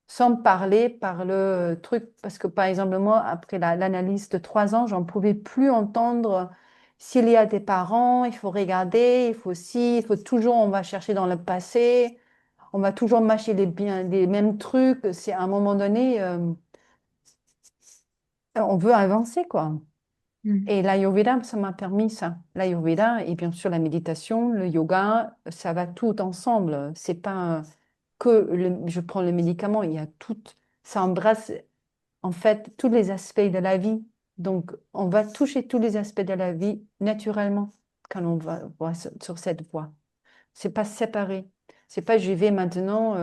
Sans parler par le truc, parce que par exemple, moi, après l'analyse de 3 ans, j'en pouvais plus entendre s'il y a des parents, il faut regarder, il faut aussi, il faut toujours, on va chercher dans le passé, on va toujours mâcher les mêmes trucs. C'est à un moment donné, on veut avancer, quoi. Et l'Ayurveda, ça m'a permis ça. L'Ayurveda et bien sûr la méditation, le yoga, ça va tout ensemble. C'est pas je prends le médicament, il y a tout, ça embrasse en fait tous les aspects de la vie. Donc, on va toucher tous les aspects de la vie naturellement quand on va sur cette voie. C'est pas séparé. C'est pas j'y vais maintenant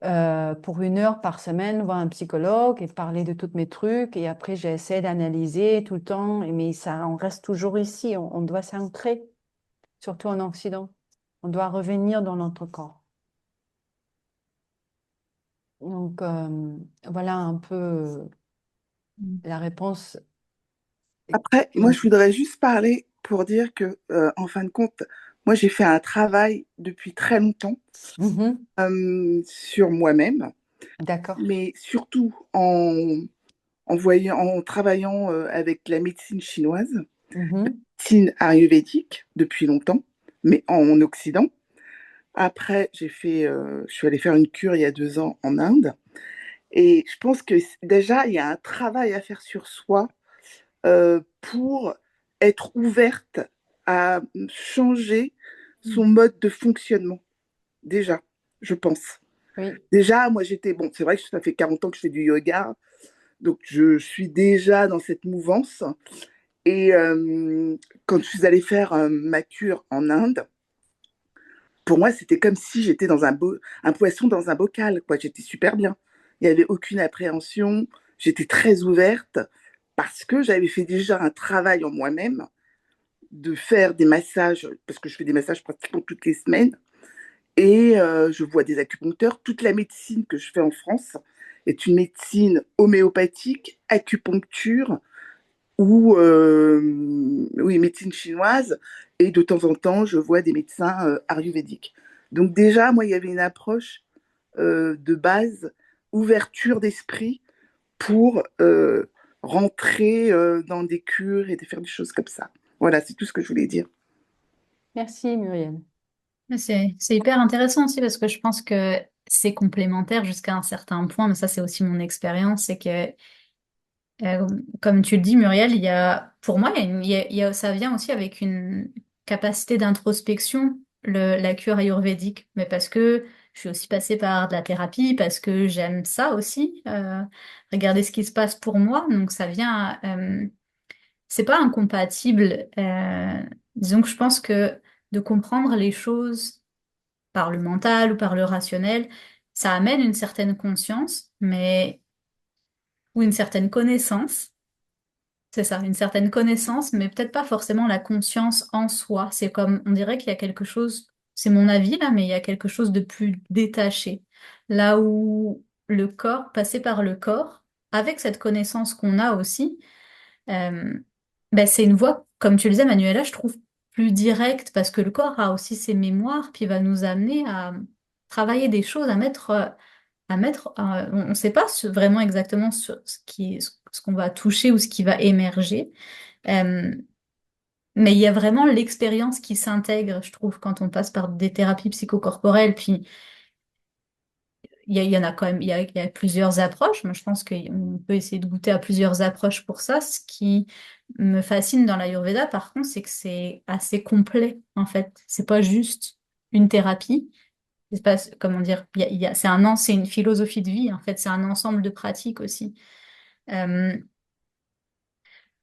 pour 1 heure par semaine voir un psychologue et parler de tous mes trucs et après j'essaie d'analyser tout le temps. Mais ça, on reste toujours ici. On doit s'ancrer, surtout en Occident. On doit revenir dans notre corps. Donc, voilà un peu la réponse. Après, moi, je voudrais juste parler pour dire que, en fin de compte, moi, j'ai fait un travail depuis très longtemps sur moi-même, D'accord. mais surtout en travaillant avec la médecine chinoise, médecine ayurvédique depuis longtemps, mais en Occident. Après, je suis allée faire une cure il y a 2 ans en Inde. Et je pense que déjà, il y a un travail à faire sur soi pour être ouverte à changer son mode de fonctionnement. Déjà, je pense. Oui. Déjà, moi, bon, c'est vrai que ça fait 40 ans que je fais du yoga, donc je suis déjà dans cette mouvance. Et quand je suis allée faire ma cure en Inde, pour moi, c'était comme si j'étais dans un poisson dans un bocal, quoi. J'étais super bien. Il n'y avait aucune appréhension. J'étais très ouverte parce que j'avais fait déjà un travail en moi-même de faire des massages, parce que je fais des massages pratiquement toutes les semaines. Et je vois des acupuncteurs. Toute la médecine que je fais en France est une médecine homéopathique, acupuncture ou oui, médecine chinoise. Et de temps en temps, je vois des médecins ayurvédiques. Donc déjà, moi, il y avait une approche de base, ouverture d'esprit pour rentrer dans des cures et de faire des choses comme ça. Voilà, c'est tout ce que je voulais dire. Merci, Muriel. C'est hyper intéressant aussi parce que je pense que c'est complémentaire jusqu'à un certain point, mais ça c'est aussi mon expérience, c'est que comme tu le dis Muriel, pour moi ça vient aussi avec une capacité d'introspection, la cure ayurvédique, mais parce que je suis aussi passée par de la thérapie, parce que j'aime ça aussi, regarder ce qui se passe pour moi, donc ça vient, c'est pas incompatible, disons que je pense que de comprendre les choses par le mental ou par le rationnel, ça amène une certaine conscience, ou une certaine connaissance. C'est ça, une certaine connaissance, mais peut-être pas forcément la conscience en soi. C'est comme, on dirait qu'il y a quelque chose, c'est mon avis là, mais il y a quelque chose de plus détaché. Là où le corps, passé par le corps, avec cette connaissance qu'on a aussi, euh, ben c'est une voie, comme tu le disais, Manuela, je trouve plus directe parce que le corps a aussi ses mémoires, puis va nous amener à travailler des choses, on ne sait pas vraiment exactement ce qu'on va toucher ou ce qui va émerger, euh, mais il y a vraiment l'expérience qui s'intègre, je trouve, quand on passe par des thérapies psychocorporelles, puis il y en a quand même, il y a plusieurs approches. Moi, je pense qu'on peut essayer de goûter à plusieurs approches pour ça. Ce qui me fascine dans l'Ayurveda, par contre, c'est que c'est assez complet, en fait. C'est pas juste une thérapie. C'est pas, comment dire, c'est une philosophie de vie, en fait. C'est un ensemble de pratiques aussi. Euh,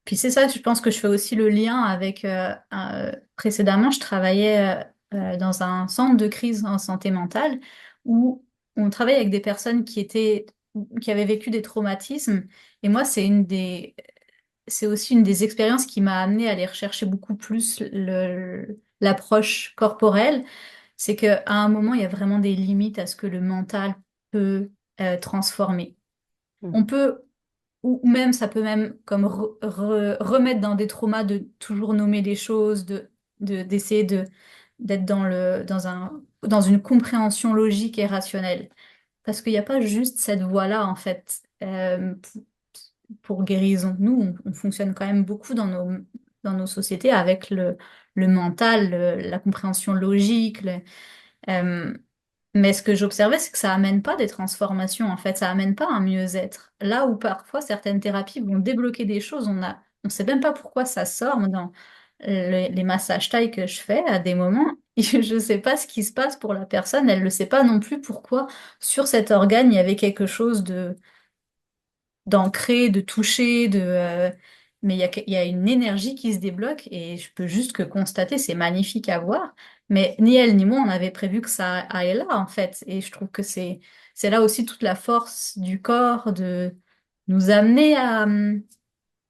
Puis c'est ça, je pense que je fais aussi le lien avec, précédemment, je travaillais dans un centre de crise en santé mentale où on travaille avec des personnes qui avaient vécu des traumatismes. Et moi, c'est aussi une des expériences qui m'a amené à aller rechercher beaucoup plus l'approche corporelle. C'est qu'à un moment, il y a vraiment des limites à ce que le mental peut transformer. On peut ou même, ça peut même comme remettre dans des traumas de toujours nommer les choses, d'essayer d'être dans une compréhension logique et rationnelle. Parce qu'il n'y a pas juste cette voie-là, en fait, pour guérison. Nous, on fonctionne quand même beaucoup dans nos sociétés avec le mental, la compréhension logique. Euh, mais ce que j'observais, c'est que ça amène pas des transformations, en fait, ça amène pas un mieux-être. Là où parfois certaines thérapies vont débloquer des choses, on sait même pas pourquoi ça sort. Moi, dans les massages thaï que je fais, à des moments, je sais pas ce qui se passe pour la personne, elle ne sait pas non plus pourquoi sur cet organe il y avait quelque chose d'ancré, de touché, mais il y a une énergie qui se débloque et je peux juste que constater, c'est magnifique à voir. Mais ni elle ni moi, on avait prévu que ça aille là, en fait. Et je trouve que c'est là aussi toute la force du corps de nous amener à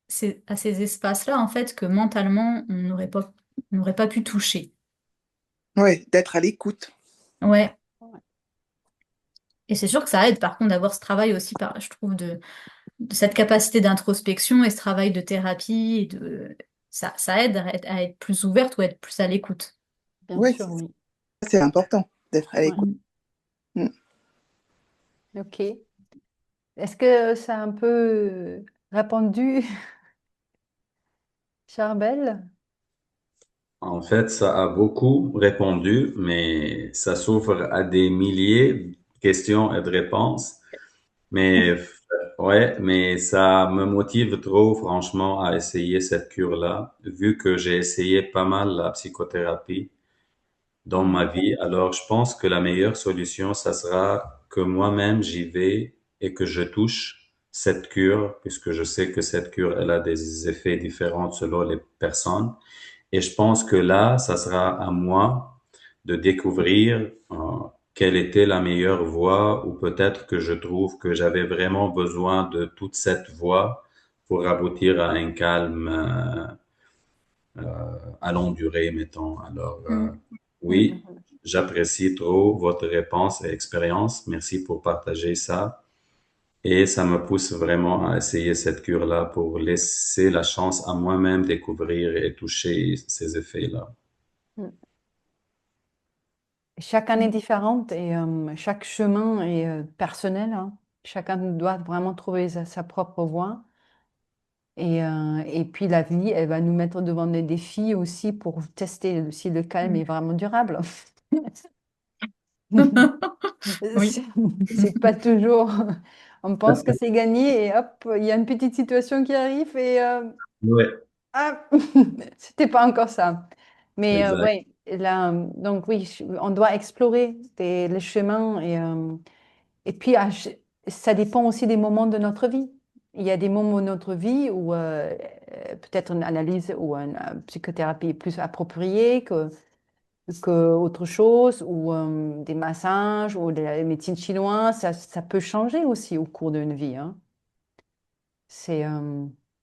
ces espaces-là, en fait, que mentalement, on n'aurait pas pu toucher. Ouais, d'être à l'écoute. Ouais. Et c'est sûr que ça aide, par contre, d'avoir ce travail aussi, je trouve, de cette capacité d'introspection et ce travail de thérapie, ça aide à être plus ouverte ou à être plus à l'écoute. bien Ouais, sûr, oui. c'est important d'être à Ouais. l'écoute. Mm. Ok. Est-ce que ça a un peu répondu, Charbel? En fait, ça a beaucoup répondu, mais ça s'ouvre à des milliers de questions et de réponses. Mais ouais, mais ça me motive trop, franchement, à essayer cette cure-là, vu que j'ai essayé pas mal la psychothérapie dans ma vie. Alors, je pense que la meilleure solution, ça sera que moi-même j'y vais et que je touche cette cure, puisque je sais que cette cure, elle a des effets différents selon les personnes. Et je pense que là, ça sera à moi de découvrir quelle était la meilleure voie, ou peut-être que je trouve que j'avais vraiment besoin de toute cette voie pour aboutir à un calme à longue durée, mettons. Alors, Mm. oui, j'apprécie trop votre réponse et expérience. Merci pour partager ça. Et ça me pousse vraiment à essayer cette cure-là pour laisser la chance à moi-même découvrir et toucher ces effets-là. Mm. Chaque année est différente et chaque chemin est personnel, hein. Chacun doit vraiment trouver sa propre voie. Et puis la vie, elle va nous mettre devant des défis aussi pour tester si le calme est vraiment durable. Oui. C'est pas toujours. On pense que c'est gagné et hop, il y a une petite situation qui arrive et Ouais, ah, c'était pas encore ça. Mais exact. ouais, là, donc oui, on doit explorer les chemins et puis ça dépend aussi des moments de notre vie. Il y a des moments de notre vie où peut-être une analyse ou une psychothérapie est plus appropriée que autre chose, ou des massages ou de la médecine chinoise, ça peut changer aussi au cours d'une vie, hein. C'est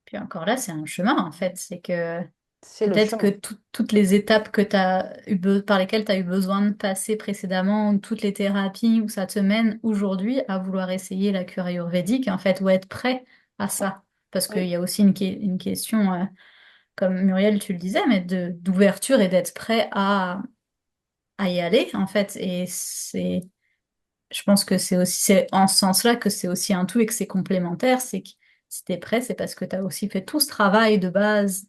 Puis encore là, c'est un chemin en fait. C'est que c'est le peut-être que chemin. toutes les étapes que par lesquelles tu as eu besoin de passer précédemment, ou toutes les thérapies où ça te mène aujourd'hui à vouloir essayer la cure ayurvédique, en fait, ou être prêt à ça. Parce qu'il Oui. y a aussi une question, comme Muriel, tu le disais, mais d'ouverture et d'être prêt à y aller, en fait. Et je pense que c'est en ce sens-là que c'est aussi un tout et que c'est complémentaire. C'est que si tu es prêt, c'est parce que tu as aussi fait tout ce travail de base.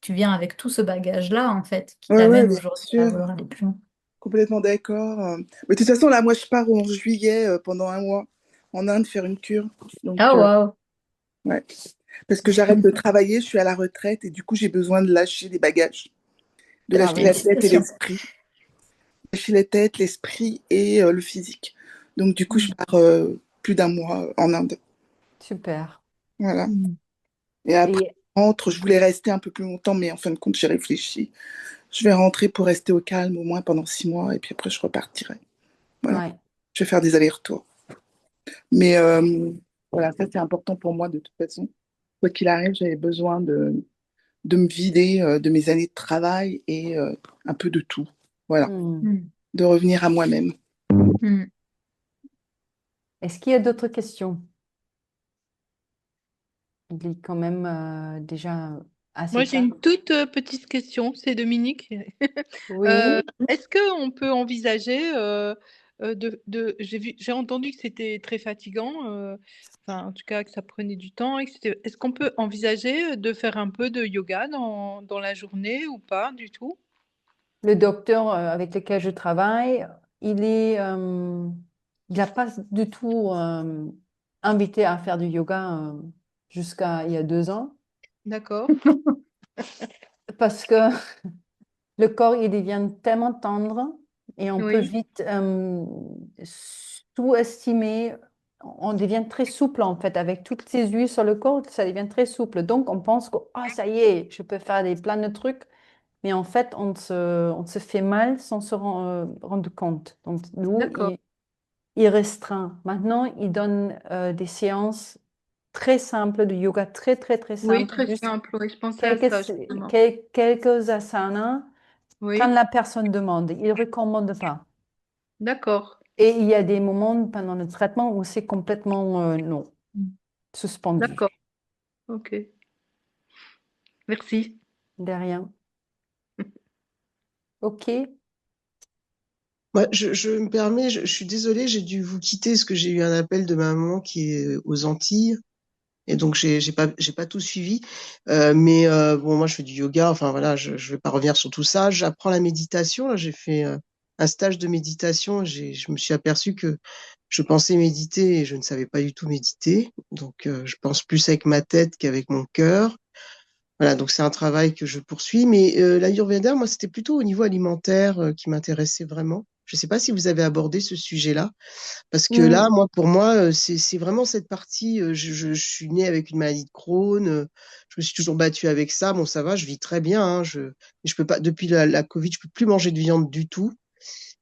Tu viens avec tout ce bagage-là, en fait, qui Ouais, ouais, t'amène bien aujourd'hui à sûr. vouloir aller plus loin. Complètement d'accord. Mais de toute façon, là, moi, je pars en juillet pendant un mois en Inde faire une cure. Donc, Ah, waouh! ouais. Parce que j'arrête de travailler, je suis à la retraite et du coup, j'ai besoin de lâcher des bagages, de Ah lâcher oui, la tête et Félicitations. l'esprit. Lâcher la tête, l'esprit et le physique. Donc, du coup, je Mm. pars plus d'un mois en Inde. super. Voilà. Mm. Et après, Et je rentre, je voulais rester un peu plus longtemps, mais en fin de compte, j'ai réfléchi. Je vais rentrer pour rester au calme au moins pendant 6 mois et puis après, je repartirai. Voilà. ouais. Je vais faire des allers-retours. Mais voilà, ça, c'est important pour moi de toute façon. Quoi qu'il arrive, j'avais besoin de me vider de mes années de travail et un peu de tout. Voilà, Hmm. Mm. de revenir à moi-même. Mm. Est-ce qu'il y a d'autres questions? Il est quand même déjà Moi, assez j'ai tard. une toute petite question, c'est Dominique. Oui. Est-ce qu'on peut envisager j'ai entendu que c'était très fatigant, enfin, en tout cas que ça prenait du temps, et est-ce qu'on peut envisager de faire un peu de yoga dans la journée ou pas du tout? Le docteur avec lequel je travaille, il n'a pas du tout invité à faire du yoga jusqu'à il y a 2 ans, D'accord. parce que le corps, il devient tellement tendre et on peut Oui, vite sous-estimer. On devient très souple en fait, avec toutes ces huiles sur le corps, ça devient très souple. Donc on pense que ah, ça y est, je peux faire plein de trucs. Mais en fait, on se fait mal sans se rendre compte. Donc, nous, d'accord. il restreint. Maintenant, il donne des séances très simples de yoga, très, très, très Oui, simples. très Juste simple, oui, je pensais à quelques, ça justement. quelques asanas quand Oui, la personne demande. Il ne recommande pas. d'accord, Et il y a des moments pendant le traitement où c'est complètement non, Mm. suspendu. d'accord, ok, merci. De rien. OK. Ouais, je me permets, je suis désolée, j'ai dû vous quitter parce que j'ai eu un appel de ma maman qui est aux Antilles. Et donc j'ai pas tout suivi, mais bon, moi je fais du yoga, enfin voilà, je vais pas revenir sur tout ça. J'apprends la méditation. Là, j'ai fait un stage de méditation. Je me suis aperçu que je pensais méditer et je ne savais pas du tout méditer. Donc je pense plus avec ma tête qu'avec mon cœur. Voilà, donc c'est un travail que je poursuis. Mais l'Ayurveda, moi, c'était plutôt au niveau alimentaire qui m'intéressait vraiment. Je ne sais pas si vous avez abordé ce sujet-là. Parce que là, Mm. moi, pour moi, c'est vraiment cette partie. Je suis née avec une maladie de Crohn. Je me suis toujours battue avec ça. Bon, ça va, je vis très bien. Hein, je peux pas. Depuis la Covid, je peux plus manger de viande du tout.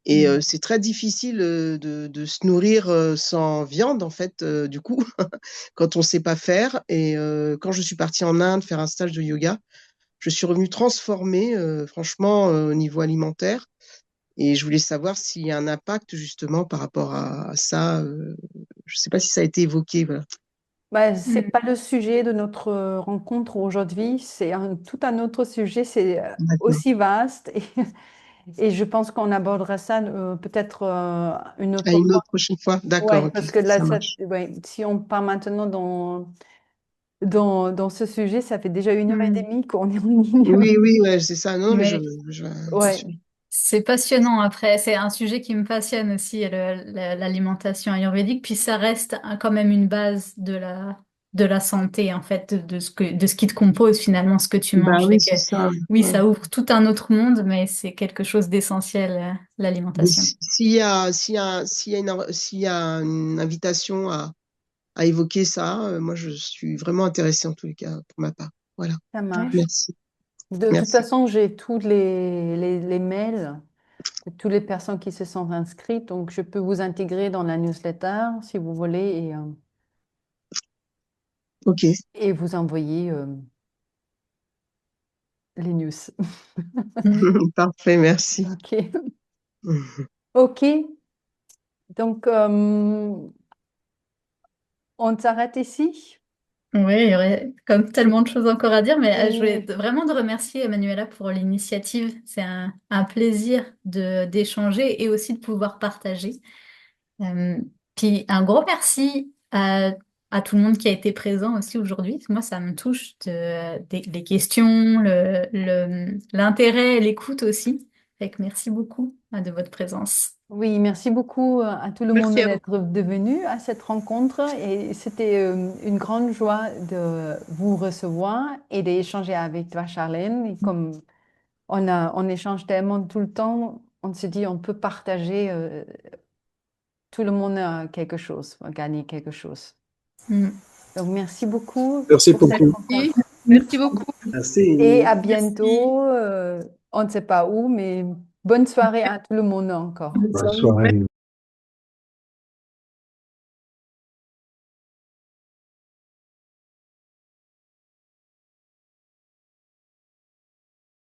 Et Mm. c'est très difficile de se nourrir sans viande, en fait, du coup, quand on sait pas faire. Et quand je suis partie en Inde faire un stage de yoga, je suis revenue transformée, franchement, au niveau alimentaire. Et je voulais savoir s'il y a un impact justement par rapport à ça. Je ne sais pas si ça a été évoqué. Voilà. Bah, c'est Mm. pas le sujet de notre rencontre aujourd'hui, c'est tout un autre sujet, c'est D'accord. aussi vaste et je pense qu'on abordera ça peut-être une À autre une fois. autre prochaine fois. D'accord, Ouais, ok, parce que là, ça marche. ouais, si on part maintenant dans ce sujet, ça fait déjà 1 heure et demie qu'on est en ligne. Oui, oui, ouais, c'est ça. Non, mais Mais je Ouais, suis. c'est passionnant après, c'est un sujet qui me passionne aussi, l'alimentation ayurvédique, puis ça reste quand même une base de la santé, en fait, de ce qui te compose finalement, ce que tu Bah manges. oui, Fait que c'est ça. oui, Ouais. ça ouvre tout un autre monde, mais c'est quelque chose d'essentiel, Mais l'alimentation. s'il y a une invitation à évoquer ça, moi je suis vraiment intéressée en tous les cas pour ma part. Voilà. ça Ouais. marche. Merci. De toute Merci. façon, j'ai tous les mails de toutes les personnes qui se sont inscrites, donc je peux vous intégrer dans la newsletter si vous voulez Ok. et vous envoyer les news. Mm. Parfait, merci. Ok. Ok. Donc, on s'arrête ici. Oui, il y aurait comme tellement de choses encore à dire, mais je voulais Et vraiment de remercier Manuela pour l'initiative. C'est un plaisir d'échanger et aussi de pouvoir partager. Euh, Puis un gros merci à tout le monde qui a été présent aussi aujourd'hui. Moi, ça me touche les questions, l'intérêt et l'écoute aussi. Fait que merci beaucoup de votre présence. oui, merci beaucoup à tout le monde Merci à vous. d'être devenu à cette rencontre et c'était une grande joie de vous recevoir et d'échanger avec toi, Charlène. Et comme on échange tellement tout le temps, on se dit on peut partager, tout le monde a quelque chose, va gagner quelque chose. Mm. Donc, merci beaucoup Merci pour pour cette tout. rencontre. Merci beaucoup. Et à Merci. bientôt, on ne sait pas où, mais bonne soirée à tout le monde encore. Bonne soirée.